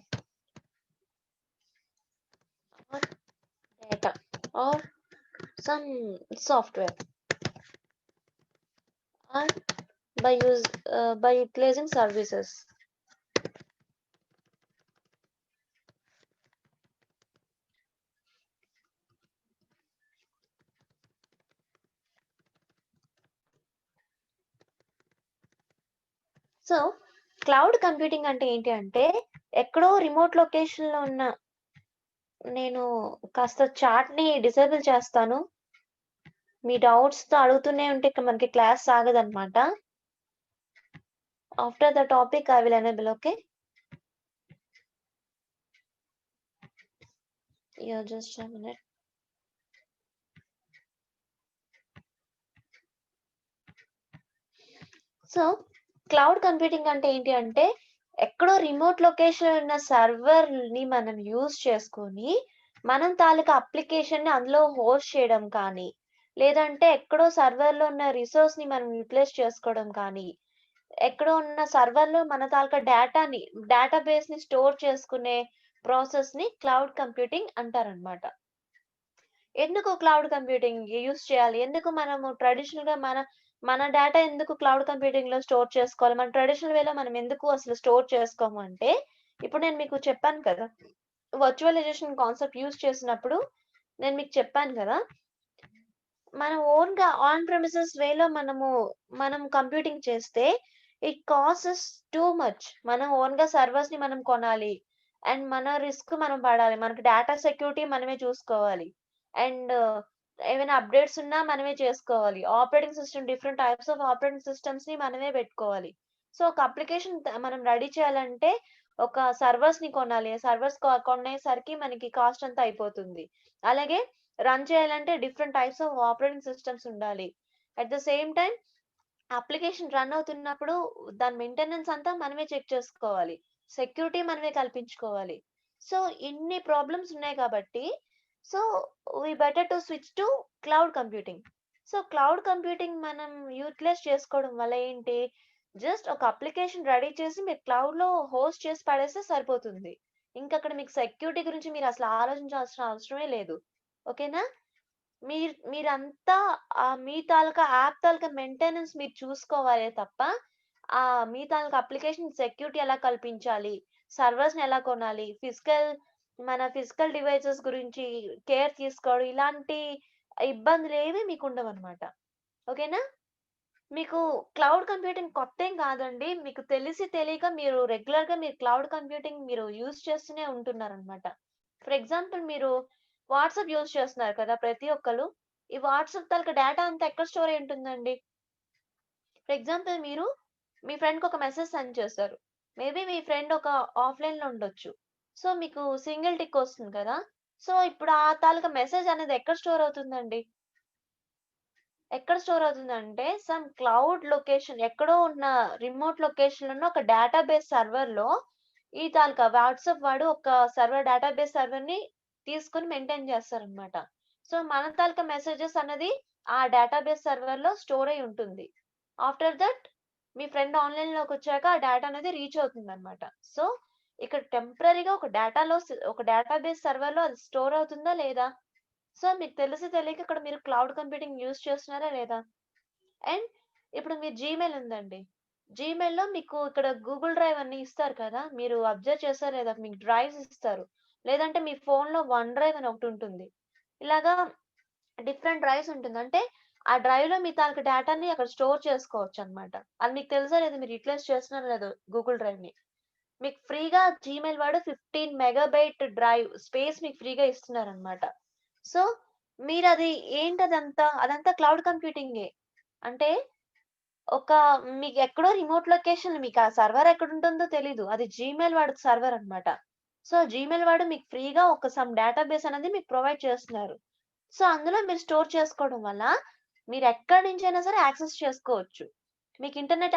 or data or some software, or by utilizing services. So cloud computing అంటే ఏంటి అంటే, ఎక్కడో రిమోట్ లొకేషన్ లో ఉన్న, నేను కాస్త చాట్ ని డిసేబుల్ చేస్తాను, మీ డౌట్స్ తో అడుగుతూనే ఉంటే మనకి క్లాస్ సాగదన్నమాట. After the topic I will enable. Okay, just a minute. So cloud computing అంటే ఏంటి అంటే, ఎక్కడో రిమోట్ లొకేషన్ ఉన్న సర్వర్ ని మనం యూజ్ చేసుకొని మనం తాలూకా అప్లికేషన్ ని అందులో హోస్ట్ చేయడం కానీ, లేదంటే ఎక్కడో సర్వర్ లో ఉన్న రిసోర్స్ ని మనం యూటిలైజ్ చేసుకోవడం కానీ, ఎక్కడో ఉన్న సర్వర్ లో మన తాలూకా డేటాబేస్ ని స్టోర్ చేసుకునే ప్రాసెస్ ని క్లౌడ్ కంప్యూటింగ్ అంటారనమాట. ఎందుకు క్లౌడ్ కంప్యూటింగ్ యూజ్ చేయాలి? ఎందుకు మనము ట్రెడిషనల్ గా మన డేటా ఎందుకు క్లౌడ్ కంప్యూటింగ్ లో స్టోర్ చేసుకోవాలి? మన ట్రెడిషనల్ వేలో మనం ఎందుకు అసలు స్టోర్ చేసుకోము అంటే, ఇప్పుడు నేను మీకు చెప్పాను కదా, వర్చువలైజేషన్ కాన్సెప్ట్ యూజ్ చేసినప్పుడు నేను మీకు చెప్పాను కదా, మనం ఓన్ గా ఆన్ ప్రెమిసెస్ వేలో మనం కంప్యూటింగ్ చేస్తే ఇట్ కాస్ట్స్ టూ మచ్. మనం ఓన్ గా సర్వర్స్ ని మనం కొనాలి, అండ్ మన రిస్క్ మనం పడాలి, మనకి డేటా సెక్యూరిటీ మనమే చూసుకోవాలి, అండ్ ఏమైనా అప్డేట్స్ ఉన్నా మనమే చేసుకోవాలి, operating system different types of operating systems ని మనమే పెట్టుకోవాలి. సో ఒక అప్లికేషన్ మనం రెడీ చేయాలంటే ఒక సర్వర్స్ ని కొనాలి, సర్వర్స్ కొనేసరికి మనకి కాస్ట్ అంతా అయిపోతుంది. అలాగే రన్ చేయాలంటే different types of operating systems ఉండాలి. At the same time application run అవుతున్నప్పుడు దాని మెయింటెనెన్స్ అంతా మనమే చెక్ చేసుకోవాలి, సెక్యూరిటీ మనమే కల్పించుకోవాలి. సో ఇన్ని ప్రాబ్లమ్స్ ఉన్నాయి కాబట్టి so we better to switch to cloud computing. So cloud computing మనం యూటిలైజ్ చేసుకోవడం వల్ల ఏంటి, జస్ట్ ఒక అప్లికేషన్ రెడీ చేసి మీరు క్లౌడ్లో హోస్ట్ చేసి పడేస్తే సరిపోతుంది. ఇంకా అక్కడ మీకు సెక్యూరిటీ గురించి మీరు అసలు ఆలోచించాల్సిన అవసరమే లేదు. ఓకేనా? మీరంతా మీ తాలూకా యాప్ తాలూకా మెయింటెనెన్స్ మీరు చూసుకోవాలే తప్ప మీ తాలూకా అప్లికేషన్ సెక్యూరిటీ ఎలా కల్పించాలి, సర్వర్స్ని ఎలా కొనాలి, మన ఫిజికల్ డివైసెస్ గురించి కేర్ తీసుకోవడం, ఇలాంటి ఇబ్బందులు ఏవి మీకు ఉండవన్నమాట. ఓకేనా? మీకు క్లౌడ్ కంప్యూటింగ్ కొత్త ఏం కాదండి. మీకు తెలిసి తెలియక మీరు రెగ్యులర్గా మీరు క్లౌడ్ కంప్యూటింగ్ మీరు యూజ్ చేస్తూనే ఉంటున్నారనమాట. ఫర్ ఎగ్జాంపుల్ మీరు వాట్సాప్ యూజ్ చేస్తున్నారు కదా ప్రతి ఒక్కరు. ఈ వాట్సాప్ తాలూకా డేటా అంతా ఎక్కడ స్టోర్ అయి ఉంటుందండి? ఫర్ ఎగ్జాంపుల్ మీరు మీ ఫ్రెండ్కి ఒక మెసేజ్ సెండ్ చేస్తారు. మేబీ మీ ఫ్రెండ్ ఒక ఆఫ్లైన్లో ఉండొచ్చు. సో మీకు సింగిల్ టిక్ వస్తుంది కదా. సో ఇప్పుడు ఆ తాలూకా మెసేజ్ అనేది ఎక్కడ స్టోర్ అవుతుందండి? ఎక్కడ స్టోర్ అవుతుందంటే సమ్ క్లౌడ్ లొకేషన్, ఎక్కడో ఉన్న రిమోట్ లొకేషన్ ఉన్న ఒక డేటాబేస్ సర్వర్లో ఈ తాలూకా వాట్సాప్ వాడు ఒక డేటాబేస్ సర్వర్ని తీసుకొని మెయింటైన్ చేస్తారనమాట. సో మన తాలూకా మెసేజెస్ అన్నది ఆ డేటాబేస్ సర్వర్లో స్టోర్ అయి ఉంటుంది. ఆఫ్టర్ దట్ మీ ఫ్రెండ్ ఆన్లైన్లోకి వచ్చాక ఆ డేటా అనేది రీచ్ అవుతుంది అనమాట. సో ఇక్కడ టెంపరీగా ఒక డేటాబేస్ సర్వర్లో అది స్టోర్ అవుతుందా లేదా? సో మీకు తెలిసి తెలియక ఇక్కడ మీరు క్లౌడ్ కంప్యూటింగ్ యూజ్ చేస్తున్నారా లేదా? అండ్ ఇప్పుడు మీ జీమెయిల్ ఉందండి. జీమెయిల్‌లో మీకు ఇక్కడ గూగుల్ డ్రైవ్ అన్ని ఇస్తారు కదా. మీరు అబ్జర్వ్ చేశారా లేదా? మీకు డ్రైవ్స్ ఇస్తారు. లేదంటే మీ ఫోన్‌లో వన్ డ్రైవ్ అని ఒకటి ఉంటుంది. ఇలాగా డిఫరెంట్ డ్రైవ్స్ ఉంటుంది. అంటే ఆ డ్రైవ్‌లో మీ తాలూకా డేటాని అక్కడ స్టోర్ చేసుకోవచ్చు అన్నమాట. అది మీకు తెలుసా లేదా? మీరు యుటిలైజ్ చేస్తున్నారో లేదో గూగుల్ డ్రైవ్‌ని. మీకు ఫ్రీగా జీమెయిల్ వాడు 15 మెగాబైట్ డ్రైవ్ స్పేస్ మీకు ఫ్రీగా ఇస్తున్నారన్నమాట. సో మీరది అదంతా క్లౌడ్ కంప్యూటింగే. అంటే మీకు ఎక్కడో రిమోట్ లొకేషన్, మీకు ఆ సర్వర్ ఎక్కడుంటుందో తెలీదు. అది జీమెయిల్ వాడి సర్వర్ అన్నమాట. సో జీమెయిల్ వాడు మీకు ఫ్రీగా ఒక సమ్ డేటాబేస్ అనేది మీకు ప్రొవైడ్ చేస్తున్నారు. సో అందులో మీరు స్టోర్ చేసుకోవడం వల్ల మీరు ఎక్కడి నుంచైనా సరే యాక్సెస్ చేసుకోవచ్చు. మీకు ఇంటర్నెట్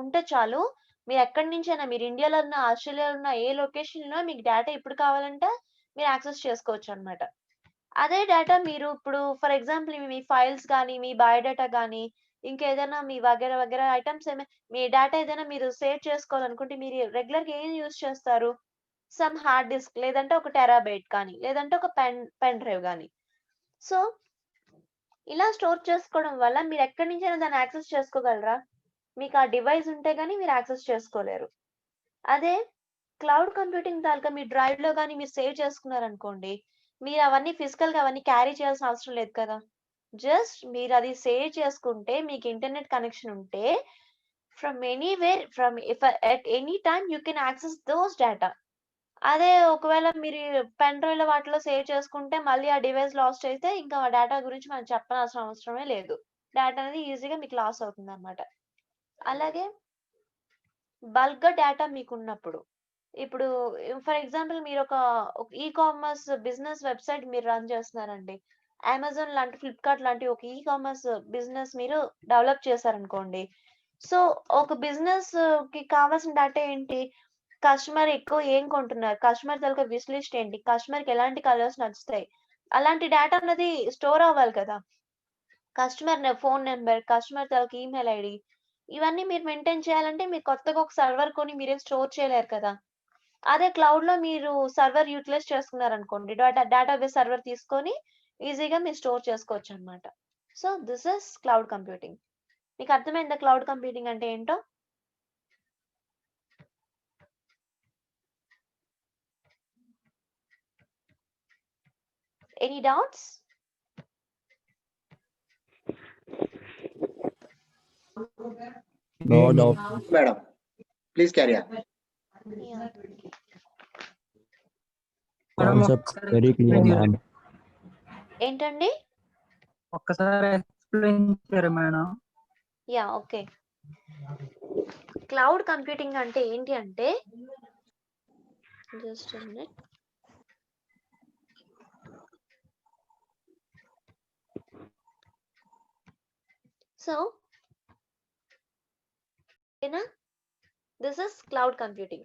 ఉంటే చాలు. మీరు ఎక్కడి నుంచైనా, మీరు ఇండియాలో ఉన్నా, ఆస్ట్రేలియాలో ఉన్నా, ఏ లొకేషన్‌లో మీకు డేటా ఎప్పుడు కావాలంటే మీరు యాక్సెస్ చేసుకోవచ్చు అన్నమాట. అదే డేటా మీరు ఇప్పుడు ఫర్ ఎగ్జాంపుల్ మీ ఫైల్స్ గానీ, మీ బయోడేటా గానీ, ఇంకేదైనా మీ వగైరా వగైరా ఐటెమ్స్ మీ డేటా ఏదైనా మీరు సేవ్ చేసుకోవాలనుకుంటే మీరు రెగ్యులర్‌గా ఏం యూజ్ చేస్తారు? సమ్ హార్డ్ డిస్క్, లేదంటే ఒక టెరాబైట్ కానీ, లేదంటే ఒక పెన్ డ్రైవ్ గానీ. సో ఇలా స్టోర్ చేసుకోవడం వల్ల మీరు ఎక్కడి నుంచైనా దాన్ని యాక్సెస్ చేసుకోగలరా? మీకు ఆ డివైస్ ఉంటే గానీ మీరు యాక్సెస్ చేసుకోలేరు. అదే క్లౌడ్ కంప్యూటింగ్ తాలూకా మీ డ్రైవ్‌లో గానీ మీరు సేవ్ చేసుకున్నారనుకోండి, మీరు అవన్నీ ఫిజికల్‌గా అవన్నీ క్యారీ చేయాల్సిన అవసరం లేదు కదా. జస్ట్ మీరది సేవ్ చేసుకుంటే, మీకు ఇంటర్నెట్ కనెక్షన్ ఉంటే, from anywhere at any time you can access those data. అదే ఒకవేళ మీరు పెన్ డ్రైవ్‌లో వాటిలో సేవ్ చేసుకుంటే, మళ్ళీ ఆ డివైస్ లాస్ట్ అయితే ఇంకా ఆ డేటా గురించి మనం చెప్పాల్సిన అవసరమే లేదు. డేటా అనేది ఈజీగా మీకు లాస్ అవుతుందన్నమాట. అలాగే బల్క్‌గా డేటా మీకున్నప్పుడు, ఇప్పుడు ఫర్ ఎగ్జాంపుల్ మీరొక ఈ కామర్స్ బిజినెస్ వెబ్‌సైట్ మీరు రన్ చేస్తున్నారండి. అమెజాన్ లాంటి, ఫ్లిప్‌కార్ట్ లాంటి ఒక ఈ కామర్స్ బిజినెస్ మీరు డెవలప్ చేశారనుకోండి. సో ఒక బిజినెస్‌కి కావాల్సిన డేటా ఏంటి? కస్టమర్ ఎక్కువ ఏం కొంటున్నారు? కస్టమర్ తాలూకా విష్ లిస్ట్ ఏంటి? కస్టమర్‌కి ఎలాంటి కలర్స్ నచ్చుతాయి? అలాంటి డేటా అన్నది స్టోర్ అవ్వాలి కదా. కస్టమర్ ఫోన్ నంబర్, కస్టమర్ తాలూకా ఈమెయిల్ ఐడీ, ఇవన్నీ మీరు మెయింటైన్ చేయాలంటే మీరు కొత్తగా ఒక సర్వర్ కొని మీరేం స్టోర్ చేయలేరు కదా. అదే క్లౌడ్‌లో మీరు సర్వర్ యుటిలైజ్ చేసుకున్నారనుకోండి. డేటాబేస్ సర్వర్ తీసుకొని ఈజీగా మీరు స్టోర్ చేసుకోవచ్చనమాట. So this is cloud computing. మీకు అర్థమైందా క్లౌడ్ కంప్యూటింగ్ అంటే ఏంటో? Any doubts? No doubt. Madam, please carry on. Concept very clear, ma'am. ఏంటండి? ఒక్కసారి ఎక్స్ప్లెయిన్ చేయారు madam. Yeah, okay. Cloud computing అంటే ఏంటి అంటే, జస్ట్ ఎ మినిట్. సో ఓకేనా, దిస్ ఇస్ క్లౌడ్ కంప్యూటింగ్.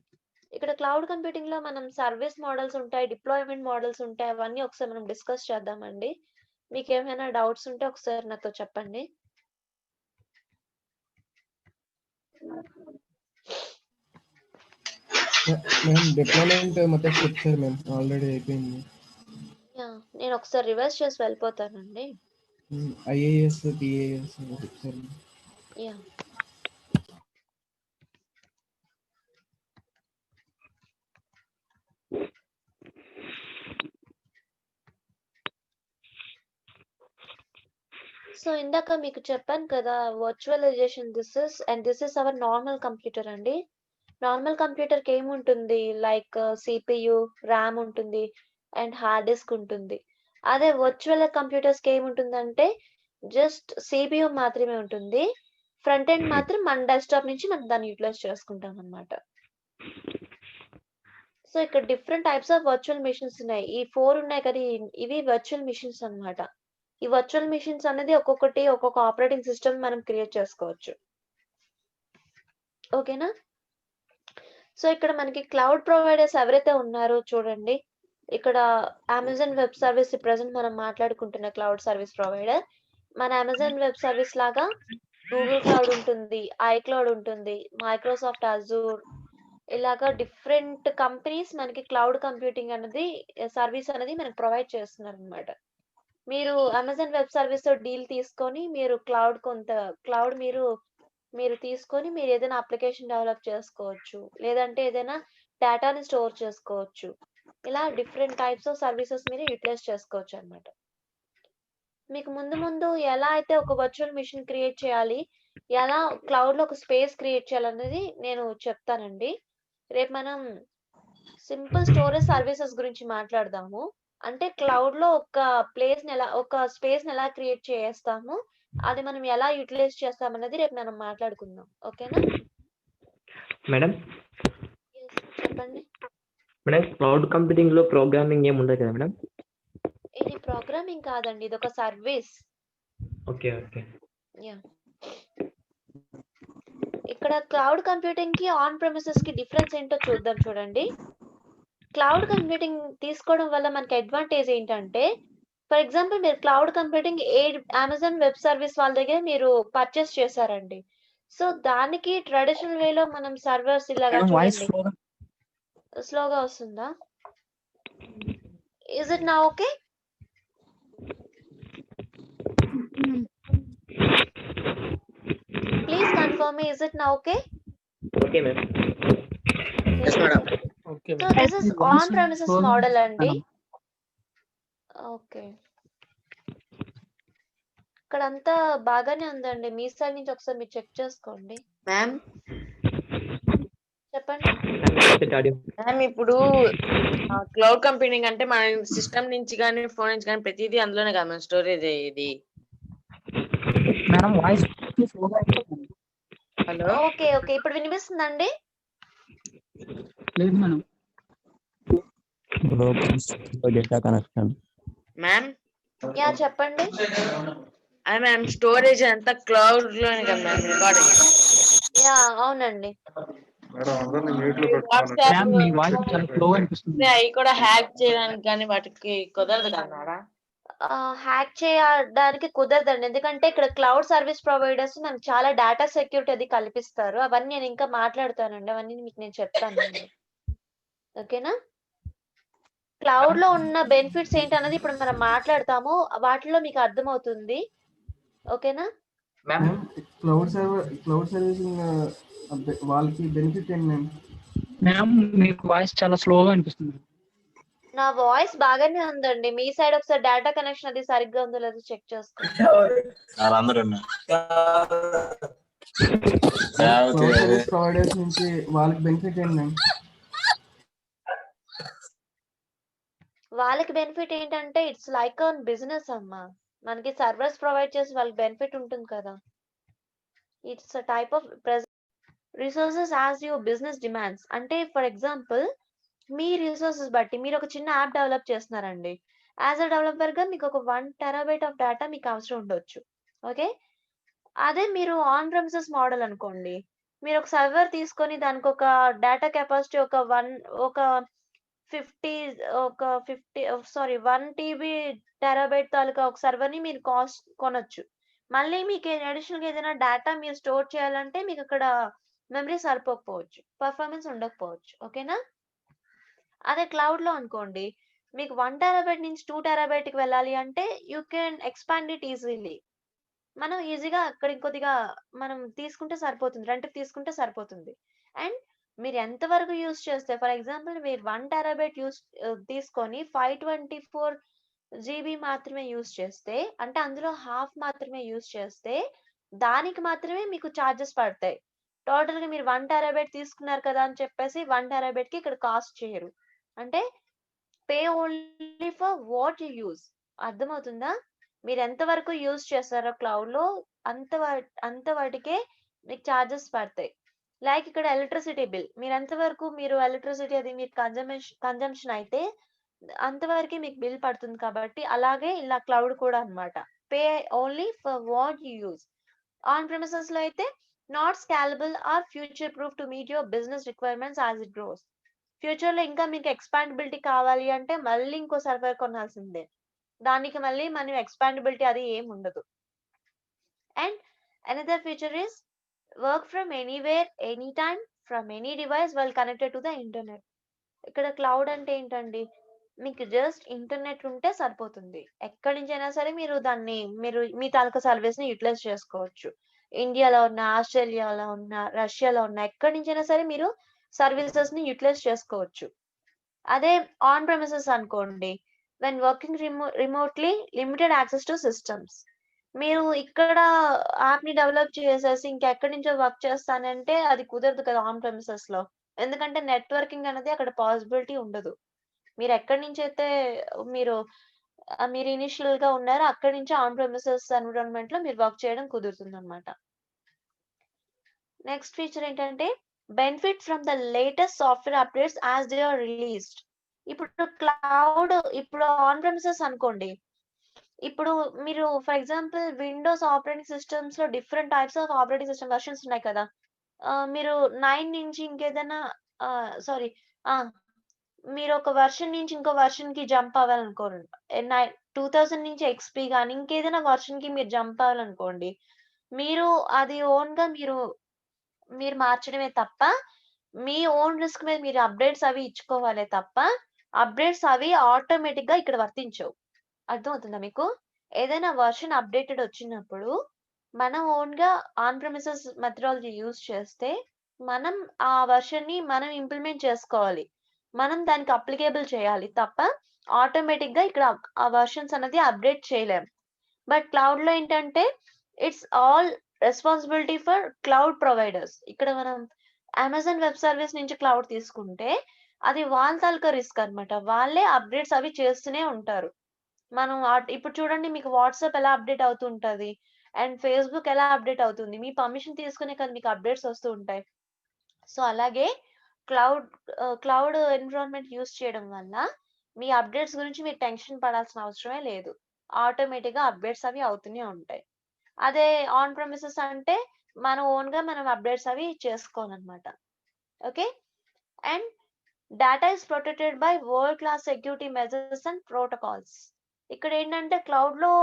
ఇక్కడ క్లౌడ్ కంప్యూటింగ్ లో మనం సర్వీస్ మోడల్స్ ఉంటాయి, డిప్లాయ్మెంట్ మోడల్స్ ఉంటాయి, అవన్నీ ఒకసారి మనం డిస్కస్ చేద్దామండి. మీకు ఏమైనా డౌట్స్ ఉంటే ఒకసారి నాతో చెప్పండి. మ్యామ్ డిప్లాయ్మెంట్ మొత్తం చెప్పారు మ్యామ్, ఆల్రెడీ అయిపోయింది. నేను ఒకసారి రివర్స్ చేసి వెళ్ళిపోతానండి. ఐఏఎస్ టిఏఎస్ చెప్పారు. యా సో ఇందాక మీకు చెప్పాను కదా, virtualisation this is our normal computer అండి. నార్మల్ కంప్యూటర్ కి ఏముంటుంది, లైక్ సిపియు, ర్యామ్ ఉంటుంది అండ్ హార్డ్ డిస్క్ ఉంటుంది. అదే వర్చువల్ కంప్యూటర్స్ కి ఏముంటుందంటే జస్ట్ సిపియు మాత్రమే ఉంటుంది. ఫ్రంట్ ఎండ్ మాత్రం మన డెస్క్టాప్ నుంచి మనం దాన్ని యూటిలైజ్ చేసుకుంటాం అన్నమాట. సో ఇక్కడ different types of virtual machines ఉన్నాయి. ఈ 4 ఉన్నాయి కదా, ఇవి వర్చువల్ మిషన్స్ అన్నమాట. ఈ వర్చువల్ మిషన్స్ అనేది ఒక్కొక్కటి ఒక్కొక్క ఆపరేటింగ్ సిస్టమ్ మనం క్రియేట్ చేసుకోవచ్చు. ఓకేనా? సో ఇక్కడ మనకి క్లౌడ్ ప్రొవైడర్స్ ఎవరైతే ఉన్నారో చూడండి, ఇక్కడ అమెజాన్ వెబ్ సర్వీస్ ప్రెసెంట్ మనం మాట్లాడుకుంటున్న క్లౌడ్ సర్వీస్ ప్రొవైడర్. మన అమెజాన్ వెబ్ సర్వీస్ లాగా గూగుల్ క్లౌడ్ ఉంటుంది, ఐక్లౌడ్ ఉంటుంది, మైక్రోసాఫ్ట్ అజూర్, ఇలాగా డిఫరెంట్ కంపెనీస్ మనకి క్లౌడ్ కంప్యూటింగ్ అనేది సర్వీస్ అనేది మనకి ప్రొవైడ్ చేస్తున్నారు అనమాట. మీరు అమెజాన్ వెబ్ సర్వీస్ తో డీల్ తీసుకొని మీరు క్లౌడ్ మీరు తీసుకొని మీరు ఏదైనా అప్లికేషన్ డెవలప్ చేసుకోవచ్చు, లేదంటే ఏదైనా డేటాని స్టోర్ చేసుకోవచ్చు. ఇలా డిఫరెంట్ టైప్స్ ఆఫ్ సర్వీసెస్ మీరు యూటిలైజ్ చేసుకోవచ్చు అన్నమాట. మీకు ముందు ఎలా అయితే ఒక వర్చువల్ మిషన్ క్రియేట్ చేయాలి, ఎలా క్లౌడ్ లో ఒక స్పేస్ క్రియేట్ చేయాలనేది నేను చెప్తానండి. రేపు మనం సింపుల్ స్టోరేజ్ సర్వీసెస్ గురించి మాట్లాడదాము. అంటే క్లౌడ్ లో ఒక స్పేస్ ని ఎలా క్రియేట్ చేస్తాము, అది మనం ఎలా యూటిలైజ్ చేస్తాం అనేది రేపు మనం మాట్లాడుకుందాం. ఓకేనా? మేడం Yes, చెప్పండి. మేడం క్లౌడ్ కంప్యూటింగ్ లో ప్రోగ్రామింగ్ ఏమి ఉండదు కదా మేడం? ఇది ప్రోగ్రామింగ్ కాదండి, ఇది ఒక సర్వీస్. Okay okay. యా ఇక్కడ క్లౌడ్ కంప్యూటింగ్ కి ఆన్ ప్రెమిసెస్ కి డిఫరెన్స్ ఏంటో చూద్దాం. చూడండి, క్లౌడ్ కంప్యూటింగ్ తీసుకోవడం వల్ల మనకి అడ్వాంటేజ్ ఏంటంటే, ఫర్ ఎగ్జాంపుల్ మీరు cloud computing Amazon web service వాళ్ళ దగ్గర మీరు పర్చేస్ చేశారండి. సో దానికి ట్రెడిషనల్ వేలో మనం సర్వర్స్ ఇలాగా వాయిస్ చూడండి, స్లోగా వస్తుందా? ఇస్ ఇట్ నా okay? Please confirm me, is it నా okay? Okay madam. Yes, madam. So this is on premises model అండి. ఓకే, ఇక్కడ అంతా బాగానే ఉందండి. మీ సైడ్ నుంచి ఒకసారి మీరు చెక్ చేసుకోండి. మ్యామ్ చెప్పండి. మ్యామ్ ఇప్పుడు క్లౌడ్ కంప్యూటింగ్ అంటే మన సిస్టమ్ నుంచి కానీ ఫోన్ నుంచి కానీ ప్రతిదీ అందులోనే కదా మన స్టోరేజ్ అయ్యేది. Madam voice hello okay okay, ఇప్పుడు వినిపిస్తుందండి? లేదు madam. Data connection ma'am. Yeah చెప్పండి. మ్యామ్ స్టోరేజ్ అంతా క్లౌడ్ లోనే కదా మ్యామ్ రికార్డింగ్. యా అవునండి. మ్యామ్ మీ వాయిస్ చాలా స్లో అనిపిస్తుంది. అవి కూడా హ్యాక్ చేయడానికి కానీ వాటికి కుదరదు కదా? హ్యాక్ చేయడానికి కుదరదండి, ఎందుకంటే ఇక్కడ క్లౌడ్ సర్వీస్ ప్రొవైడర్స్ మనకు చాలా డేటా సెక్యూరిటీ అది కల్పిస్తారు. అవన్నీ నేను ఇంకా మాట్లాడుతానండి, అవన్నీ మీకు నేను చెప్తానండి. ఓకేనా? క్లౌడ్ లో ఉన్న బెనిఫిట్స్ ఏంటన్నది ఇప్పుడు మనం మాట్లాడతాము, వాటిలో మీకు అర్థమవుతుంది. ఓకేనా? మ్యామ్ క్లౌడ్ సర్వీసింగ్ వాళ్ళకి బెనిఫిట్ ఏంటి మ్యామ్? మ్యామ్ మీకు వాయిస్ చాలా స్లోగా అనిపిస్తుంది. నా వాయిస్ బాగానే ఉందండి. మీ సైడ్ ఒకసారి డేటా కనెక్షన్ అది సరిగ్గా ఉందో లేదో చెక్ చేసుకోండి. క్లౌడ్ సర్వీస్ ప్రొవైడర్స్ నుంచి వాళ్ళకి బెనిఫిట్ ఏంటి మ్యామ్? వాళ్ళకి బెనిఫిట్ ఏంటంటే ఇట్స్ లైక్ ఆన్ బిజినెస్ అమ్మా. మనకి సర్వర్స్ ప్రొవైడ్ చేసి వాళ్ళకి బెనిఫిట్ ఉంటుంది కదా. It's a type of resources as your business demands. అంటే ఫర్ ఎగ్జాంపుల్ మీ రిసోర్సెస్ బట్టి మీరు ఒక చిన్న యాప్ డెవలప్ చేస్తున్నారండి. యాజ్ అ డెవలపర్ గా మీకు ఒక 1 టెరాబైట్ ఆఫ్ డేటా మీకు అవసరం ఉండొచ్చు. ఓకే, అదే మీరు ఆన్ ప్రెమిసెస్ మోడల్ అనుకోండి, మీరు ఒక సర్వర్ తీసుకొని దానికి ఒక డేటా కెపాసిటీ ఒక 1 టీబీ టెరాబైట్ తాలూకా ఒక సర్వర్‌ని మీరు కాస్ట్ కొనొచ్చు. మళ్ళీ మీకు అడిషనల్‌గా ఏదైనా డేటా మీరు స్టోర్ చేయాలంటే మీకు అక్కడ మెమరీ సరిపోకపోవచ్చు. పెర్ఫార్మన్స్ ఉండకపోవచ్చు. ఓకేనా? అదే క్లౌడ్‌లో అనుకోండి. మీకు 1 టెరాబైట్ నుంచి 2 టెరాబైట్‌కి వెళ్ళాలి అంటే you can expand it easily. మనం ఈజీగా అక్కడ ఇంకొద్దిగా మనం తీసుకుంటే సరిపోతుంది. రెంట్‌కి తీసుకుంటే సరిపోతుంది. అండ్ మీరు ఎంత వరకు యూజ్ చేస్తే ఫర్ ఎగ్జాంపుల్ మీరు 1 టెరాబైట్ తీసుకొని 524 జీబీ మాత్రమే యూజ్ చేస్తే అంటే అందులో హాఫ్ మాత్రమే యూజ్ చేస్తే దానికి మాత్రమే మీకు చార్జెస్ పడతాయి. టోటల్‌గా మీరు 1 టెరాబైట్ తీసుకున్నారు కదా అని చెప్పేసి 1 టెరాబైట్‌కి ఇక్కడ కాస్ట్ చేయరు. అంటే pay only for what you use. అర్థమవుతుందా? మీరు ఎంత వరకు యూజ్ చేస్తారో క్లౌడ్‌లో అంత వాటికే మీకు చార్జెస్ పడతాయి. లైక్ ఇక్కడ ఎలక్ట్రిసిటీ బిల్. మీరు ఎంత వరకు ఎలక్ట్రిసిటీ అది మీరు కన్జంప్షన్ అయితే అంతవరకే మీకు బిల్ పడుతుంది కాబట్టి అలాగే ఇలా క్లౌడ్ కూడా అన్నమాట. Pay only for what you use. On ప్రిమిసెస్‌లో అయితే not scalable or future proof to meet your business requirements as it grows. ఫ్యూచర్‌లో ఇంకా మీకు ఎక్స్‌పాండబిలిటీ కావాలి అంటే మళ్ళీ ఇంకో సర్వర్ కొనాల్సిందే. దానికి మళ్ళీ మనం ఎక్స్‌పాండబిలిటీ అది ఏమి ఉండదు. And another feature is work from anywhere, any time, from any device while connected to the internet. ఇక్కడ క్లౌడ్ అంటే ఏంటండి? మీకు జస్ట్ ఇంటర్నెట్ ఉంటే సరిపోతుంది. ఎక్కడి నుంచైనా సరే మీరు మీ తాలూకా సర్వీస్‌ని యుటిలైజ్ చేసుకోవచ్చు. ఇండియాలో ఉన్నా, ఆస్ట్రేలియాలో ఉన్నా, రష్యాలో ఉన్నా ఎక్కడి నుంచైనా సరే మీరు సర్వీసెస్‌ని యుటిలైజ్ చేసుకోవచ్చు. అదే ఆన్ ప్రెమిసెస్ అనుకోండి. When working remotely limited access to systems. మీరు ఇక్కడ యాప్‌ని డెవలప్ చేసేసి ఇంకెక్కడి నుంచో వర్క్ చేస్తానంటే అది కుదరదు కదా ఆన్ ప్రెమిసెస్‌లో. ఎందుకంటే నెట్వర్కింగ్ అనేది అక్కడ పాసిబిలిటీ ఉండదు. మీరు ఎక్కడి నుంచైతే మీరు మీరు ఇనిషియల్‌గా ఉన్నారో అక్కడి నుంచి ఆన్ ప్రెమిసెస్ ఎన్విరాన్మెంట్‌లో మీరు వర్క్ చేయడం కుదురుతుందన్నమాట. నెక్స్ట్ ఫీచర్ ఏంటంటే benefit from the latest software updates as they are released. ఇప్పుడు ఆన్ ప్రెమిసెస్ అనుకోండి. ఇప్పుడు మీరు ఫర్ ఎగ్జాంపుల్ విండోస్ ఆపరేటింగ్ సిస్టమ్స్‌లో different types of operating system versions ఉన్నాయి కదా! మీరు 9 నుంచి ఇంకేదైనా సారీ ఆ! మీరు ఒక వెర్షన్ నుంచి ఇంకో వెర్షన్‌కి జంప్ అవ్వాలనుకోండి. 2000 నుంచి ఎక్స్‌పీ గాని ఇంకేదైనా వెర్షన్‌కి మీరు జంప్ అవ్వాలనుకోండి. మీరు అది ఓన్‌గా మీరు మార్చడమే తప్ప మీ ఓన్ రిస్క్ మీద మీరు అప్డేట్స్ అవి ఇచ్చుకోవాలే తప్ప అప్డేట్స్ అవి ఆటోమేటిక్‌గా ఇక్కడ వర్తించవు. అర్థమవుతుందా మీకు? ఏదైనా వెర్షన్ అప్డేటెడ్ వచ్చినప్పుడు మనం ఓన్‌గా ఆన్ ప్రెమిసెస్ మెథడాలజీ యూజ్ చేస్తే మనం ఆ వెర్షన్‌ని మనం ఇంప్లిమెంట్ చేసుకోవాలి. మనం దానికి అప్లికేబుల్ చేయాలి తప్ప ఆటోమేటిక్‌గా ఇక్కడ ఆ వెర్షన్స్ అనేది అప్డేట్ చేయలేం. బట్ క్లౌడ్‌లో ఏంటంటే it's all responsibility for cloud providers. ఇక్కడ మనం అమెజాన్ వెబ్ సర్వీస్ నుంచి క్లౌడ్ తీసుకుంటే అది వాళ్ళ తాలూకా రిస్క్ అన్నమాట. వాళ్ళే అప్డేట్స్ అవి చేస్తూనే ఉంటారు. మనం ఇప్పుడు చూడండి మీకు వాట్సాప్ ఎలా అప్డేట్ అవుతూ ఉంటది. అండ్ ఫేస్‌బుక్ ఎలా అప్డేట్ అవుతుంది. మీ పర్మిషన్ తీసుకునే కదా మీకు అప్డేట్స్ వస్తూ ఉంటాయి. సో, అలాగే క్లౌడ్ ఎన్విరాన్మెంట్ యూజ్ చేయడం వల్ల మీ అప్డేట్స్ గురించి మీరు టెన్షన్ పడాల్సిన అవసరమే లేదు. ఆటోమేటిక్‌గా అప్డేట్స్ అవి అవుతూనే ఉంటాయి. అదే ఆన్ ప్రెమిసెస్ అంటే మనం అప్డేట్స్ అవి చేసుకోవాలన్నమాట. Okay. And data is protected by world class security measures and protocols. ఇక్కడ ఏంటంటే క్లౌడ్‌లో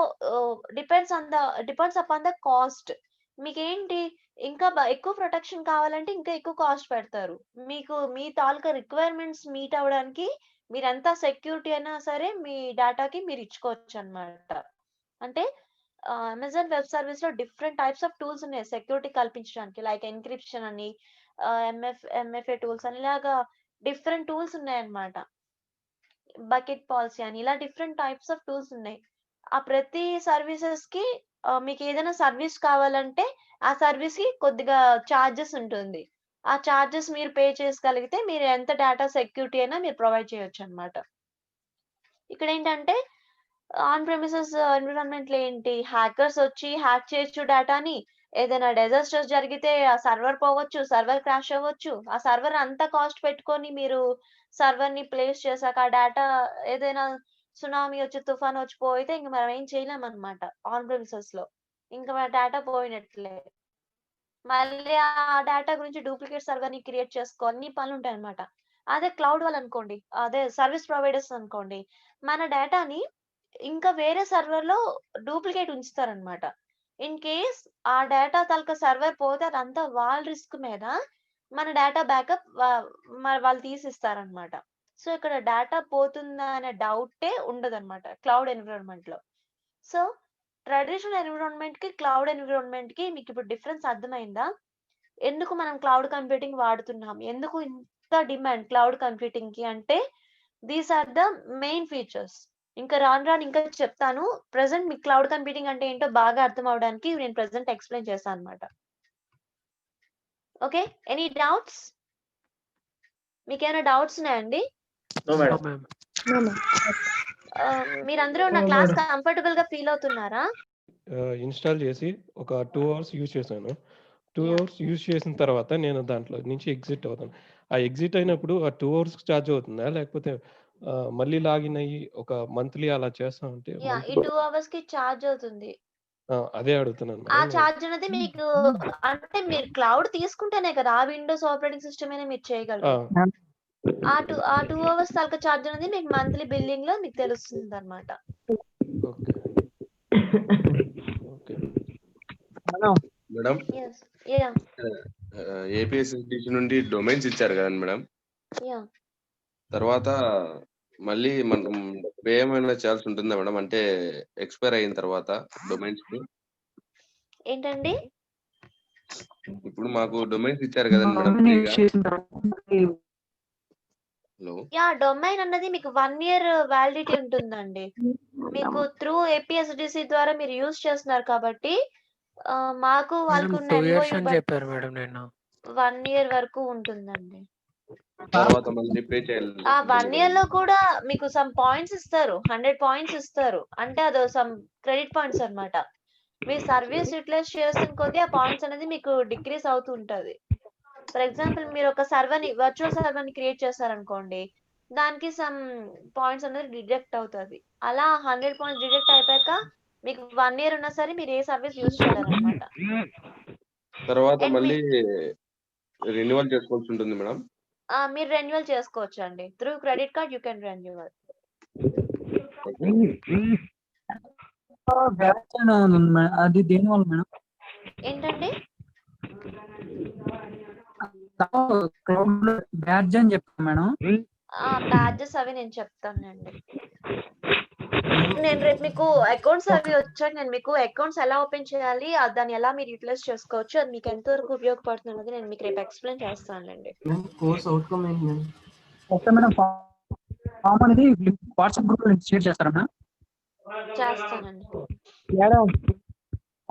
డిపెండ్స్ అపాన్ ద కాస్ట్. మీకేంటి ఇంకా ఎక్కువ ప్రొటెక్షన్ కావాలంటే ఇంకా ఎక్కువ కాస్ట్ పెడతారు. మీకు మీ తాలూకా రిక్వైర్మెంట్స్ మీట్ అవ్వడానికి మీరెంత సెక్యూరిటీ అయినా సరే మీ డేటాకి మీరు ఇచ్చుకోవచ్చన్నమాట. అంటే అమెజాన్ వెబ్ సర్వీస్‌లో డిఫరెంట్ టైప్స్ ఆఫ్ టూల్స్ ఉన్నాయి సెక్యూరిటీ కల్పించడానికి. లైక్ ఎన్‌క్రిప్షన్ అని, ఎంఎఫ్ఏ టూల్స్ అని ఇలాగా డిఫరెంట్ టూల్స్ ఉన్నాయన్నమాట. బకెట్ పాలిసీ అని ఇలా డిఫరెంట్ టైప్స్ ఆఫ్ టూల్స్ ఉన్నాయి. ఆ ప్రతి సర్వీసెస్‌కి మీకేదైనా సర్వీస్ కావాలంటే ఆ సర్వీస్‌కి కొద్దిగా చార్జెస్ ఉంటుంది. ఆ చార్జెస్ మీరు పే చేయగలిగితే మీరు ఎంత డేటా సెక్యూరిటీ అయినా మీరు ప్రొవైడ్ చేయొచ్చన్నమాట. ఇక్కడేంటంటే ఆన్ ప్రెమిసెస్ ఎన్విరాన్మెంట్‌లో ఏంటి హ్యాకర్స్ వచ్చి హ్యాక్ చేయొచ్చు డేటాని. ఏదైనా డిజాస్టర్స్ జరిగితే ఆ సర్వర్ పోవచ్చు, సర్వర్ క్రాష్ అవ్వచ్చు. ఆ సర్వర్ అంతా కాస్ట్ పెట్టుకొని మీరు సర్వర్‌ని ప్లేస్ చేసాక ఆ డేటా ఏదైనా సునామీ వచ్చి, తుఫాన్ వచ్చి పోతే ఇంక మనం ఏం చేయలేమన్నమాట ఆన్ ప్రెమిసెస్‌లో. ఇంక మన డేటా పోయినట్లే. మళ్ళీ ఆ డేటా గురించి డూప్లికేట్ సర్వర్ ని క్రియేట్ చేసుకో అన్ని పనులు ఉంటాయి అనమాట. అదే క్లౌడ్ వాళ్ళు అనుకోండి, అదే సర్వీస్ ప్రొవైడర్స్ అనుకోండి, మన డేటాని ఇంకా వేరే సర్వర్ లో డూప్లికేట్ ఉంచుతారనమాట. ఇన్ కేస్ ఆ డేటా తాలూకా సర్వర్ పోతే అదంతా వాళ్ళ రిస్క్ మీద మన డేటా బ్యాకప్ వాళ్ళు తీసిస్తారనమాట. సో ఇక్కడ డేటా పోతుందా అనే డౌటే ఉండదన్నమాట క్లౌడ్ ఎన్విరాన్మెంట్ లో. సో ట్రెడిషనల్ ఎన్విరాన్మెంట్ కి క్లౌడ్ ఎన్విరాన్మెంట్ కి మీకు ఇప్పుడు డిఫరెన్స్ అర్థమైందా? ఎందుకు మనం క్లౌడ్ కంప్యూటింగ్ వాడుతున్నాం, ఎందుకు ఇంత డిమాండ్ క్లౌడ్ కంప్యూటింగ్ కి అంటే these are the main features. ఇంకా రాను ఇంకా చెప్తాను. ప్రెసెంట్ మీకు క్లౌడ్ కంప్యూటింగ్ అంటే ఏంటో బాగా అర్థం అవడానికి నేను ప్రెసెంట్ ఎక్స్ప్లెయిన్ చేస్తాను అనమాట. Okay, any doubts? మీకు ఏమైనా డౌట్స్ ఉన్నాయండి? No madam. మీరందరూ నా క్లాస్ కంఫర్టబుల్ గా ఫీల్ అవుతున్నారా? ఇన్స్టాల్ చేసి ఒక 2 అవర్స్ యూజ్ చేశాను. 2 Yeah. అవర్స్ యూజ్ చేసిన తర్వాత నేను దాంట్లో నుంచి ఎగ్జిట్ అవుతాను. ఆ ఎగ్జిట్ అయినప్పుడు ఆ 2 అవర్స్‌కి ఛార్జ్ అవుతుందా? లేకపోతే మళ్ళీ లాగిన్ అయ్యి ఒక మంత్లీ అలా చేస్తా ఉంటే యా, ఈ మంత్లీ 2 అవర్స్ కి ఛార్జ్ అవుతుంది. అదే అడుగుతున్నాను ఆ మేడం. ఛార్జ్ అనేది మీకు అంటే మీరు క్లౌడ్ తీసుకుంటేనే కదా ఆ విండోస్ ఆపరేటింగ్ సిస్టమ్ అయినా మీరు ఆ! చేయగలరు. ఆ 2 అవర్స్ తాలూకా ఛార్జ్ అనేది మీకు మంత్లీ బిల్లింగ్ లో మీకు తెలుస్తుంది అనమాట. Okay. Okay. Madam yes, yeah APSSDC నుండి డొమైన్స్ ఇచ్చారు కదండి మేడం. యా తర్వాత మళ్ళీ మనం పే ఏమైనా చేయాల్సి ఉంటుందా మేడం? అంటే ఎక్స్పైర్ అయిన తర్వాత డొమైన్స్ కి. ఏంటండి? ఇప్పుడు మాకు డొమైన్స్ ఇచ్చారు కదండి మేడం ఫ్రీగా. హలో, యా, డొమైన్ అన్నది మీకు 1 ఇయర్ వ్యాలిడిటీ ఉంటుందండి. మీకు త్రూ ఏపీఎస్డిసి ద్వారా మీరు యూజ్ చేస్తున్నారు కాబట్టి మాకు వాళ్ళకు ఉన్న MOU చెప్పారు మేడం నేను. 1 ఇయర్ వరకు ఉంటుందండి. తర్వాత మళ్ళీ పే చేయాలి. ఆ 1 ఇయర్ లో కూడా మీకు సమ్ పాయింట్స్ ఇస్తారు, 100 పాయింట్స్ ఇస్తారు. అంటే అదో సమ్ క్రెడిట్ పాయింట్స్ అన్నమాట. మీ సర్వీస్ యూటిలైజ్ చేస్తున్న కొద్దీ ఆ పాయింట్స్ అనేది మీకు డిక్రీస్ అవుతూ ఉంటది. ఫర్ ఎగ్జాంపుల్ మీరు ఒక వర్చువల్ సర్వర్ ని క్రియేట్ చేస్తారనుకోండి, దానికి సమ్ పాయింట్స్ అనేది డిడక్ట్ అవుతుంది. అలా 100 పాయింట్స్ డిడక్ట్ అయిపోయాక మీకు 1 ఇయర్ ఉన్నా సరే మీరు ఏ సర్వీస్ యూజ్ చేయలేరన్నమాట. తర్వాత And మళ్ళీ రెన్యువల్ చేసుకోవాల్సి ఉంటుంది మేడం. మీరు రెన్యువల్ చేసుకోవచ్చు అండి. Through credit card you can renewal. అది దేని వల్ల మేడం? ఏంటండి? బ్యాడ్జ్ అని చెప్పాను మేడం. బ్యాడ్జెస్ అవి నేను చెప్తానండి. నేను రేపు మీకు అకౌంట్స్ అవి వచ్చాక నేను మీకు అకౌంట్స్ ఎలా ఓపెన్ చేయాలి, దాన్ని ఎలా మీరు యూటిలైజ్ చేసుకోవచ్చు, అది మీకు ఎంతవరకు ఉపయోగపడుతుంది అనేది నేను మీకు రేపు ఎక్స్ప్లెయిన్ చేస్తానండి. కోర్స్ అవుట్కమ్ ఏంటి మేడం? ఓకే మేడం, ఫామ్ అనేది వాట్సాప్ గ్రూప్ లో షేర్ చేస్తారా మేడం? చేస్తానండి.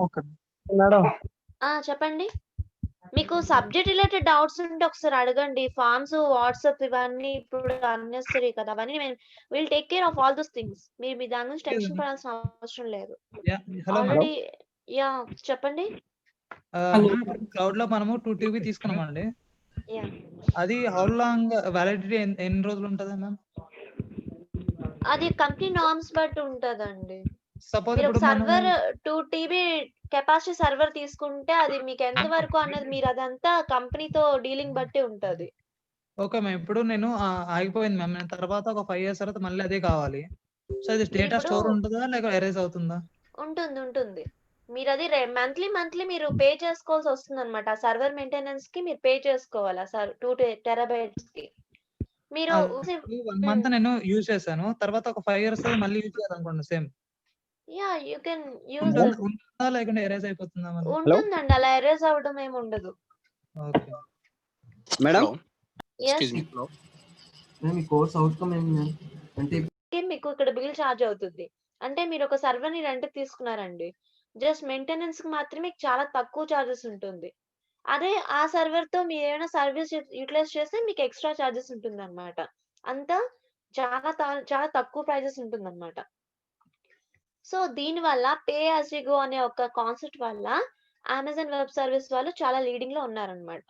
Okay madam. చెప్పండి. మీకు సబ్జెక్ట్ రిలేటెడ్ డౌట్స్ ఉంటే ఒకసారి అడగండి. ఫార్మ్స్, వాట్సాప్ ఇవన్నీ ఇప్పుడు అన్నెసరీ కదా, అవన్నీ will take care of all those things. మీరు మీ దాని గురించి టెన్షన్ పడాల్సిన అవసరం లేదు. ఆల్రెడీ యా చెప్పండి. క్లౌడ్ లో మనము 2 TB తీసుకున్నామండి. యా, అది హౌ లాంగ్ వ్యాలిడిటీ ఎన్ని రోజులు ఉంటది మ్యామ్? అది కంపెనీ నార్మ్స్ బట్టి ఉంటదండి. సపోజ్ మీరు ఒక ఇప్పుడు సర్వర్ 2 TB కెపాసిటీ సర్వర్ తీసుకుంటే అది మీకు ఎంత వరకు అన్నది మీరు అదంతా కంపెనీతో డీలింగ్ బట్టి ఉంటది. ఓకే మ్యామ్, ఇప్పుడు నేను ఆగిపోయింది మ్యామ్, నేను తర్వాత ఒక 5 years తర్వాత మళ్ళీ అదే కావాలి. సో ఇది డేటా ఇప్పుడు స్టోర్ ఉంటుందా లేక ఎరేజ్ అవుతుందా? ఉంటుంది. మీరు అది మంత్లీ మీరు పే చేసుకోవాల్సి వస్తుంది అనమాట. సర్వర్ మెయింటెనెన్స్ కి మీరు పే చేసుకోవాలి. 2 TB కి మీరు 1 month నేను యూజ్ చేశాను, తర్వాత ఒక 5 years మళ్ళీ యూజ్ చేయాలనుకోండి same. Yeah, you can use that. ఉంటుందా లేకుంటే ఎరేజ్ అయిపోతుందా? ఉంటుందండి, అలా ఎరేజ్ అవడం ఏమి ఉండదు. ఓకే మేడం, yes మీ కోర్స్ అవుట్కమ్ ఏంటి మేడం? అంటే మీకు ఇక్కడ బిల్ ఛార్జ్ అవుతుంది. అంటే మీరు ఒక సర్వర్ ని రెంట్ తీసుకున్నారండి, జస్ట్ మెయింటెనెన్స్ కి మాత్రమే చాలా తక్కువ చార్జెస్ ఉంటుంది. అదే ఆ సర్వర్ తో మీరు ఏమైనా సర్వీస్ యూటిలైజ్ చేస్తే మీకు ఎక్స్ట్రా చార్జెస్ ఉంటుంది అనమాట. అంతా చాలా తక్కువ ప్రైజెస్ ఉంటుంది అనమాట. సో దీని వల్ల పే యాజ్ యు గో అనే ఒక కాన్సెప్ట్ వల్ల అమెజాన్ వెబ్ సర్వీస్ వాళ్ళు చాలా లీడింగ్ లో ఉన్నారనమాట.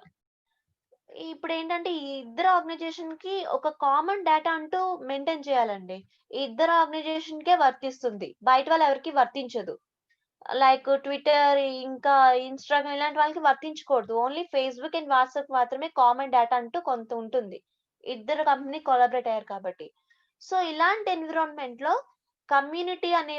ఇప్పుడు ఏంటంటే ఈ ఇద్దరు ఆర్గనైజేషన్ కి ఒక కామన్ డేటా అంటూ మెయింటైన్ చేయాలండి. ఈ ఇద్దరు ఆర్గనైజేషన్ కే వర్తిస్తుంది, బయట వాళ్ళు ఎవరికి వర్తించదు. లైక్ ట్విట్టర్, ఇంకా ఇన్స్టాగ్రామ్ ఇలాంటి వాళ్ళకి వర్తించకూడదు. ఓన్లీ ఫేస్‌బుక్ అండ్ వాట్సాప్ మాత్రమే కామన్ డేటా అంటూ కొంత ఉంటుంది. ఇద్దరు కంపెనీ కొలాబరేట్ అయ్యారు కాబట్టి. సో, ఇలాంటి ఎన్విరాన్మెంట్‌లో కమ్యూనిటీ అనే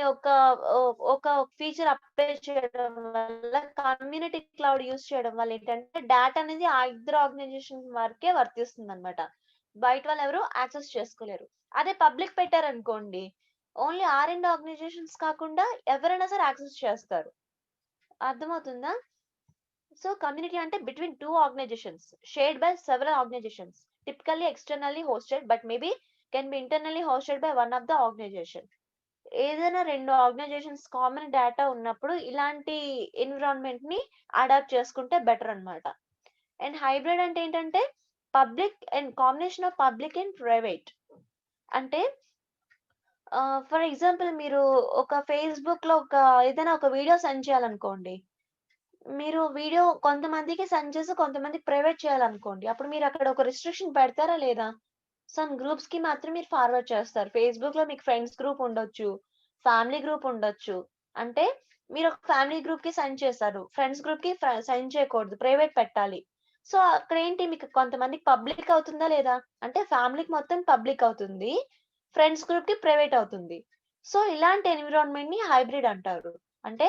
ఒక ఫీచర్ అప్లై చేయడం వల్ల, కమ్యూనిటీ క్లౌడ్ యూజ్ చేయడం వల్ల ఏంటంటే డేటా అనేది ఆ ఇద్దరు ఆర్గనైజేషన్ వరకే వర్తిస్తుందన్నమాట. బయట వాళ్ళు ఎవరు యాక్సెస్ చేసుకోలేరు. అదే పబ్లిక్ పెట్టారనుకోండి, ఓన్లీ R&D ఆర్గనైజేషన్స్ కాకుండా ఎవరైనా సరే యాక్సెస్ చేస్తారు. అర్థమవుతుందా? సో, కమ్యూనిటీ అంటే between 2 organisations shared by several organisations, typically externally hosted but maybe can be internally hosted by one of the organisation. ఏదైనా 2 ఆర్గనైజేషన్స్ కామన్ డేటా ఉన్నప్పుడు ఇలాంటి ఎన్విరాన్మెంట్ ని అడాప్ట్ చేసుకుంటే బెటర్ అన్నమాట. అండ్ హైబ్రిడ్ అంటే ఏంటంటే public and combination of public and private. అంటే for example మీరు ఒక ఫేస్‌బుక్‌లో ఏదైనా ఒక వీడియో సెండ్ చేయాలనుకోండి. మీరు వీడియో కొంతమందికి సెండ్ చేసి కొంతమందికి ప్రైవేట్ చేయాలనుకోండి. అప్పుడు మీరు అక్కడ ఒక రిస్ట్రిక్షన్ పెడతారా లేదా? సమ్ గ్రూప్స్‌కి మాత్రం మీరు ఫార్వర్డ్ చేస్తారు. ఫేస్‌బుక్‌లో మీకు ఫ్రెండ్స్ గ్రూప్ ఉండొచ్చు, ఫ్యామిలీ గ్రూప్ ఉండొచ్చు. అంటే మీరు ఒక ఫ్యామిలీ గ్రూప్‌కి సెండ్ చేశారు. ఫ్రెండ్స్ గ్రూప్‌కి సెండ్ చేయకూడదు. ప్రైవేట్ పెట్టాలి. సో, అక్కడేంటి మీకు కొంతమందికి పబ్లిక్ అవుతుందా లేదా? అంటే ఫ్యామిలీకి మొత్తం పబ్లిక్ అవుతుంది. ఫ్రెండ్స్ గ్రూప్‌కి ప్రైవేట్ అవుతుంది. సో, ఇలాంటి ఎన్విరాన్మెంట్‌ని హైబ్రిడ్ అంటారు. అంటే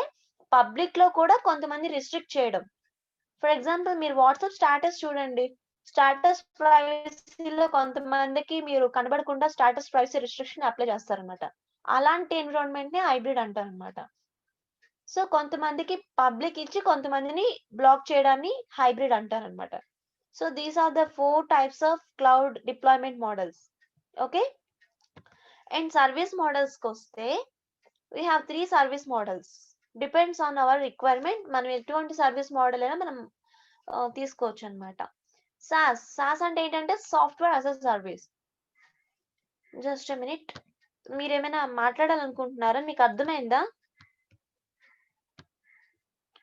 పబ్లిక్‌లో కూడా కొంతమంది రిస్ట్రిక్ట్ చేయడం. ఫర్ ఎగ్జాంపుల్ మీరు వాట్సాప్ స్టేటస్ చూడండి. స్టేటస్ ప్రైవసీలో కొంతమందికి మీరు కనబడకుండా స్టేటస్ ప్రైవసీ రిస్ట్రిక్షన్ అప్లై చేస్తారన్నమాట. అలాంటి ఎన్విరాన్మెంట్‌ని హైబ్రిడ్ అంటారన్నమాట. సో, కొంతమందికి పబ్లిక్ ఇచ్చి కొంతమందిని బ్లాక్ చేయడాన్ని హైబ్రిడ్ అంటారన్నమాట. సో, these are the 4 types of cloud deployment models. Okay. And service మోడల్స్‌కొస్తే we have 3 service models. Depends on our requirement. మనం ఎటువంటి సర్వీస్ మోడల్ అయినా మనం తీసుకోవచ్చన్నమాట. సాస్ అంటే ఏంటంటే software as a service. Just a minute. మీరేమైనా మాట్లాడాలనుకుంటున్నారా? మీకు అర్థమైందా?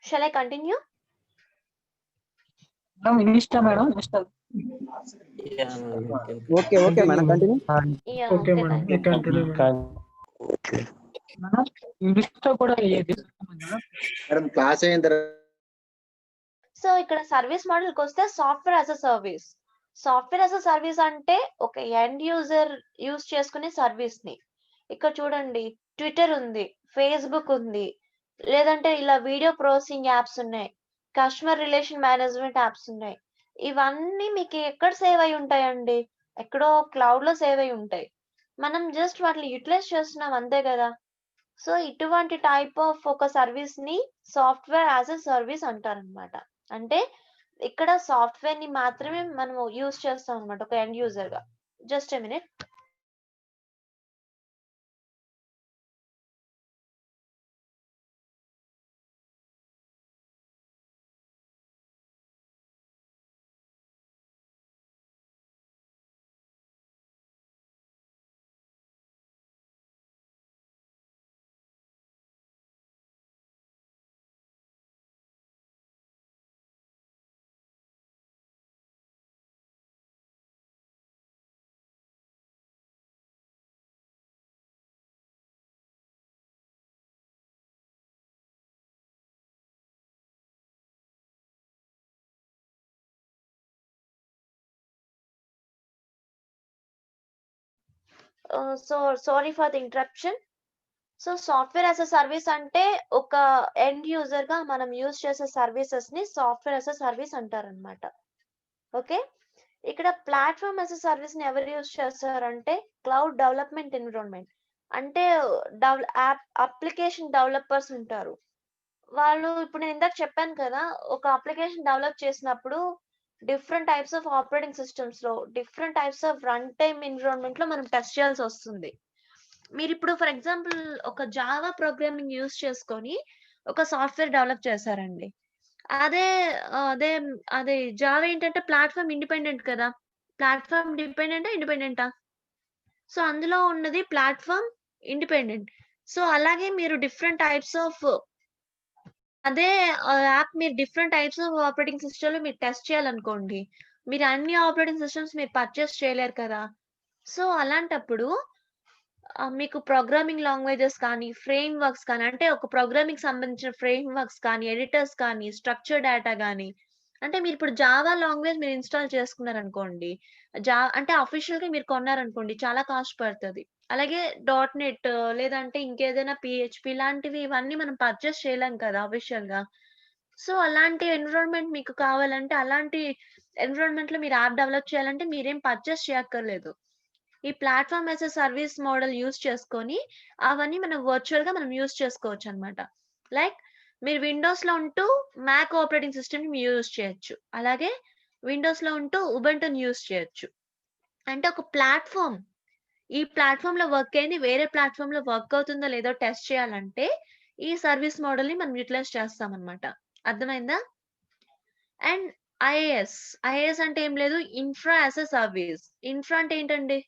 Shall I continue? మేడం ఇనిస్టా మేడం ఇనిస్టా. Okay madam continue. Yeah! Okay okay. Madam. Thank you. Continue. Madam ఇనిస్టా కూడా మేడం. మేడం క్లాస్ అయిన తర్వాత సో, ఇక్కడ సర్వీస్ మోడల్‌కొస్తే software as a service. Software as a service అంటే ఒక ఎండ్ యూజర్ యూజ్ చేసుకునే సర్వీస్‌ని. ఇక్కడ చూడండి ట్విట్టర్ ఉంది, ఫేస్‌బుక్ ఉంది, లేదంటే ఇలా వీడియో ప్రాసెసింగ్ యాప్స్ ఉన్నాయి, కస్టమర్ రిలేషన్ మేనేజ్మెంట్ యాప్స్ ఉన్నాయి. ఇవన్నీ మీకు ఎక్కడ సేవ్ అయ్యి ఉంటాయండి? ఎక్కడో క్లౌడ్‌లో సేవ్ అయ్యి ఉంటాయి. మనం జస్ట్ వాటిని యుటిలైజ్ చేస్తున్నాం అంతే కదా! సో, ఇటువంటి టైప్ ఆఫ్ ఒక సర్వీస్‌ని సాఫ్ట్‌వేర్ యాస్ ఎ సర్వీస్ అంటారన్నమాట. అంటే ఇక్కడ సాఫ్ట్‌వేర్‌ని మాత్రమే మనము యూజ్ చేస్తాం అన్నమాట ఒక ఎండ్ యూజర్‌గా. Just a minute. Sorry for the interruption. So, software as a service అంటే ఒక ఎండ్ యూజర్‌గా మనం యూజ్ చేసే సర్వీసెస్‌ని సాఫ్ట్‌వేర్ యాస్ ఎ సర్వీస్ అంటారన్నమాట. ఓకే. ఇక్కడ ప్లాట్‌ఫార్మ్ యాస్ ఎ సర్వీస్‌ని ఎవరు యూజ్ చేస్తారంటే క్లౌడ్ డెవలప్‌మెంట్ ఎన్విరాన్మెంట్. అంటే అప్లికేషన్ డెవలపర్స్ ఉంటారు. వాళ్ళు ఇప్పుడు నేను ఇందాక చెప్పాను కదా! ఒక అప్లికేషన్ డెవలప్ చేసినప్పుడు డిఫరెంట్ టైప్స్ ఆఫ్ ఆపరేటింగ్ సిస్టమ్స్‌లో, different types of run time ఎన్విరాన్మెంట్‌లో మనం టెస్ట్ చేయాల్సొస్తుంది. మీరిప్పుడు ఫర్ ఎగ్జాంపుల్ ఒక జావా ప్రోగ్రామింగ్ యూజ్ చేసుకొని ఒక సాఫ్ట్‌వేర్ డెవలప్ చేశారండి. అదే అదే అదే జావా ఏంటంటే ప్లాట్‌ఫార్మ్ ఇండిపెండెంట్ కదా! ప్లాట్‌ఫార్మ్ డిపెండెంటా? ఇండిపెండెంటా? సో, అందులో ఉన్నది ప్లాట్‌ఫార్మ్ ఇండిపెండెంట్. సో, అలాగే మీరు డిఫరెంట్ టైప్స్ ఆఫ్ అదే యాప్ మీరు డిఫరెంట్ టైప్స్ ఆఫ్ ఆపరేటింగ్ సిస్టమ్‌లో మీరు టెస్ట్ చేయాలనుకోండి. మీరు అన్ని ఆపరేటింగ్ సిస్టమ్స్ మీరు పర్చేస్ చేయలేరు కదా! సో, అలాంటప్పుడు మీకు ప్రోగ్రామింగ్ లాంగ్వేజెస్ కానీ, ఫ్రేమ్ వర్క్స్ కానీ, అంటే ఒక ప్రోగ్రామింగ్ సంబంధించిన ఫ్రేమ్ వర్క్స్ కానీ, ఎడిటర్స్ కానీ, స్ట్రక్చర్ డేటా గానీ, అంటే మీరిప్పుడు జావా లాంగ్వేజ్ మీరు ఇన్‌స్టాల్ చేసుకున్నారనుకోండి. అంటే అఫీషియల్‌గా మీరు కొన్నారనుకోండి చాలా కాస్ట్ పడతది. అలాగే డాట్ నెట్ లేదంటే ఇంకేదైనా పీహెచ్‌పీ ఇలాంటివి ఇవన్నీ మనం పర్చేస్ చేయలేం కదా అఫీషియల్‌గా. సో, అలాంటి ఎన్విరాన్మెంట్ మీకు కావాలంటే, అలాంటి ఎన్విరాన్మెంట్‌లో మీరు యాప్ డెవలప్ చేయాలంటే మీరేం పర్చేస్ చేయక్కర్లేదు. ఈ platform as a service model use చేసుకొని, అవన్నీ మనం వర్చువల్‌గా మనం యూజ్ చేసుకోవచ్చనమాట. లైక్ మీరు విండోస్‌లో ఉంటూ మ్యాక్ ఆపరేటింగ్ సిస్టమ్‌ని యూజ్ చేయొచ్చు. అలాగే విండోస్‌లో ఉంటూ ఉబుంటుని యూజ్ చేయొచ్చు. అంటే ఒక ప్లాట్‌ఫార్మ్, ఈ ప్లాట్‌ఫార్మ్‌లో వర్క్ అయింది వేరే ప్లాట్‌ఫార్మ్‌లో వర్క్ అవుతుందో లేదో టెస్ట్ చేయాలంటే, ఈ సర్విస్ మోడల్‌ని మనం యుటిలైజ్ చేస్తామనమాట. అర్థమైందా? అండ్ ఐఏఎస్ అంటే ఏం లేదు, infra as a service. Infra అంటే ఏంటండి?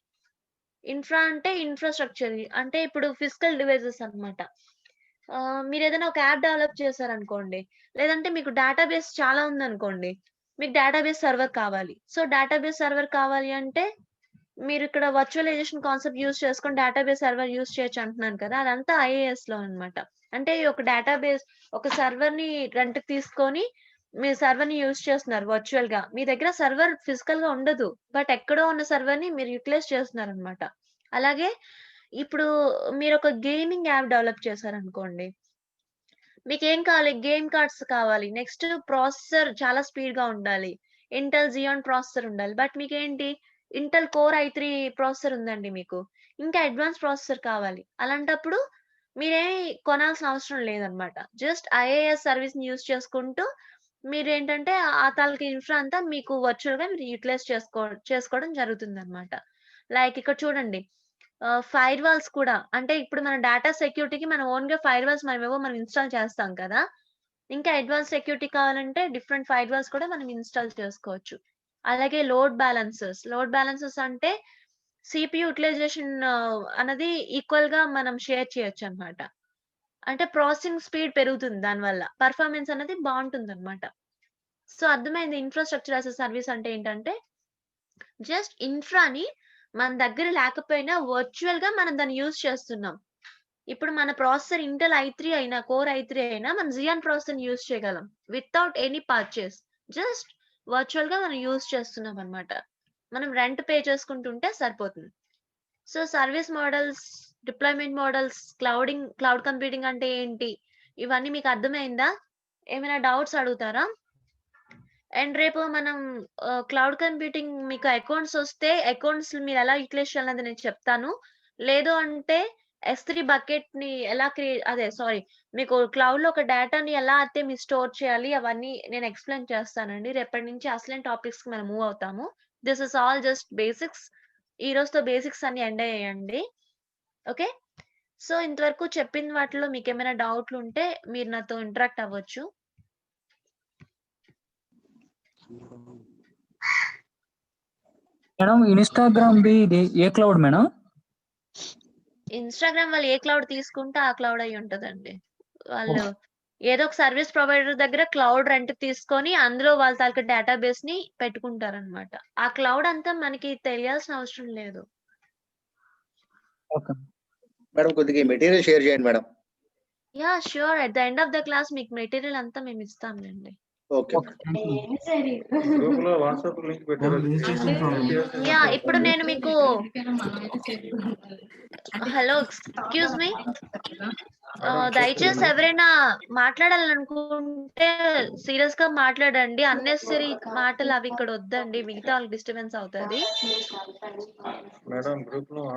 ఇన్‌ఫ్రా అంటే ఇన్‌ఫ్రాస్ట్రక్చర్. అంటే ఇప్పుడు ఫిజికల్ డివైసెస్ అన్నమాట. మీరేదైనా ఒక యాప్ డెవలప్ చేశారనుకోండి, లేదంటే మీకు డేటాబేస్ చాలా ఉందనుకోండి. మీకు డేటాబేస్ సర్వర్ కావాలి. సో, డేటాబేస్ సర్వర్ కావాలి అంటే, మీరిక్కడ వర్చువలైజేషన్ కాన్సెప్ట్ యూజ్ చేసుకొని డేటాబేస్ సర్వర్ యూజ్ చేయొచ్చు అంటున్నాను కదా! అదంతా ఐఏఎస్‌లో అన్నమాట. అంటే ఒక డేటాబేస్, ఒక సర్వర్‌ని రెంట్‌కి తీసుకొని, మీరు సర్వర్‌ని యూజ్ చేస్తున్నారు వర్చువల్‌గా. మీ దగ్గర సర్వర్ ఫిజికల్‌గా ఉండదు. బట్ ఎక్కడో ఉన్న సర్వర్‌ని మీరు యుటిలైజ్ చేస్తున్నారనమాట. అలాగే ఇప్పుడు మీరొక గేమింగ్ యాప్ డెవలప్ చేశారనుకోండి. మీకేం కావాలి? గేమ్ కార్డ్స్ కావాలి. నెక్స్ట్ ప్రాసెసర్ చాలా స్పీడ్‌గా ఉండాలి. ఇంటెల్ జియాన్ ప్రాసెసర్ ఉండాలి. బట్ మీకేంటి? ఇంటెల్ కోర్ i3 ప్రాసెసర్ ఉందండి మీకు. ఇంకా అడ్వాన్స్ ప్రాసెసర్ కావాలి. అలాంటప్పుడు మీరేమి కొనాల్సిన అవసరం లేదనమాట. జస్ట్ ఐఏఎస్ సర్వీస్‌ని యూజ్ చేసుకుంటూ మీరేంటంటే ఆ తాలూకా ఇన్‌ఫ్రా అంతా మీకు వర్చువల్‌గా మీరు యుటిలైజ్ చేసుకోవడం జరుగుతుందనమాట. లైక్ ఇక్కడ చూడండి. ఫైర్ వాల్స్ కూడా, అంటే ఇప్పుడు మన డేటా సెక్యూరిటీకి మనం ఓన్‌గా ఫైర్ వాల్స్ మనం ఇన్‌స్టాల్ చేస్తాం కదా! ఇంకా అడ్వాన్స్ సెక్యూరిటీ కావాలంటే డిఫరెంట్ ఫైర్ వాల్స్ కూడా మనం ఇన్‌స్టాల్ చేసుకోవచ్చు. అలాగే లోడ్ బ్యాలెన్సర్స్ అంటే సీపీయూ యుటిలైజేషన్ అన్నది ఈక్వల్‌గా మనం షేర్ చేయొచ్చనమాట. అంటే ప్రాసెసింగ్ స్పీడ్ పెరుగుతుంది దానివల్ల. పెర్ఫార్మన్స్ అనేది బావుంటుందనమాట. సో, అర్థమైంది ఇన్‌ఫ్రాస్ట్రక్చర్ యాస్ ఎ సర్విస్ అంటే ఏంటంటే, జస్ట్ ఇన్‌ఫ్రాని మన దగ్గర లేకపోయినా వర్చువల్‌గా మనం దాన్ని యూజ్ చేస్తున్నాం. ఇప్పుడు మన ప్రాసెసర్ ఇంటెల్ i3 అయినా, కోర్ i3 అయినా మనం జియాన్ ప్రాసెసర్‌ని యూజ్ చేయగలం. Without any purchase. జస్ట్ వర్చువల్‌గా మనం యూజ్ చేస్తున్నామనమాట. మనం రెంట్ పే చేసుకుంటుంటే సరిపోతుంది. So, service models, deployment models, cloud computing అంటే ఏంటి? ఇవన్నీ మీకు అర్థమైందా? ఏమైనా డౌట్స్ అడుగుతారా? అండ్ రేపు మనం క్లౌడ్ కంప్యూటింగ్ మీకు అకౌంట్స్ వస్తే అకౌంట్స్ మీరు ఎలా యుటిలైజ్ చేయాలన్నది నేను చెప్తాను. లేదు అంటే S3 బకెట్‌ని ఎలా మీకు క్లౌడ్‌లో ఒక డేటాని ఎలా అయితే మీరు స్టోర్ చేయాలి అవన్నీ నేను ఎక్స్‌ప్లెయిన్ చేస్తానండి. రేపటి నుంచి అసలైన టాపిక్స్‌కి మనం మూవ్ అవుతాము. This is all just basics. ఈ రోజుతో బేసిక్స్ అన్నీ ఎండ్ అయ్యాయండి. ఓకే. సో, ఇంతవరకు చెప్పిన వాటిలో మీకేమైనా డౌట్‌లుంటే మీరు నాతో ఇంటరాక్ట్ అవ్వచ్చు. మేడం ఇన్‌స్టాగ్రామ్‌ది ఇది ఏ క్లౌడ్ మేడం? ఇన్‌స్టాగ్రామ్ వాళ్ళు ఏ క్లౌడ్ తీసుకుంటే ఆ క్లౌడ్ అయ్యి ఉంటదండి. వాళ్ళు ఏదో ఒక సర్విస్ ప్రొవైడర్ దగ్గర క్లౌడ్ రెంట్‌కి తీసుకొని అందులో వాళ్ళ తాలూకా డేటాబేస్‌ని పెట్టుకుంటారనమాట. ఆ క్లౌడ్ అంతా మనకి తెలియాల్సిన అవసరం లేదు. ఓకే. మేడం కొద్దిగా మెటీరియల్ షేర్ చేయండి madam. Yeah! Sure. At the end of the class మీకు మెటీరియల్ అంతా మేము ఇస్తాంలెండి. ఓకే. గ్రూప్‌లో వాట్సాప్ లింక్ పెట్టారు. యాహ్! ఇప్పుడు నేను మీకు హలో, ఎక్స్‌క్యూజ్ మీ. దయచేసి ఎవరైనా మాట్లాడాలనుకుంటే సీరియస్‌గా మాట్లాడండి. అన్నెసెసరీ మాటలు అవి ఇక్కడ వద్దండి. మిగతా వాళ్ళకి డిస్టర్బెన్స్ అవుతది. మేడం గ్రూప్‌లో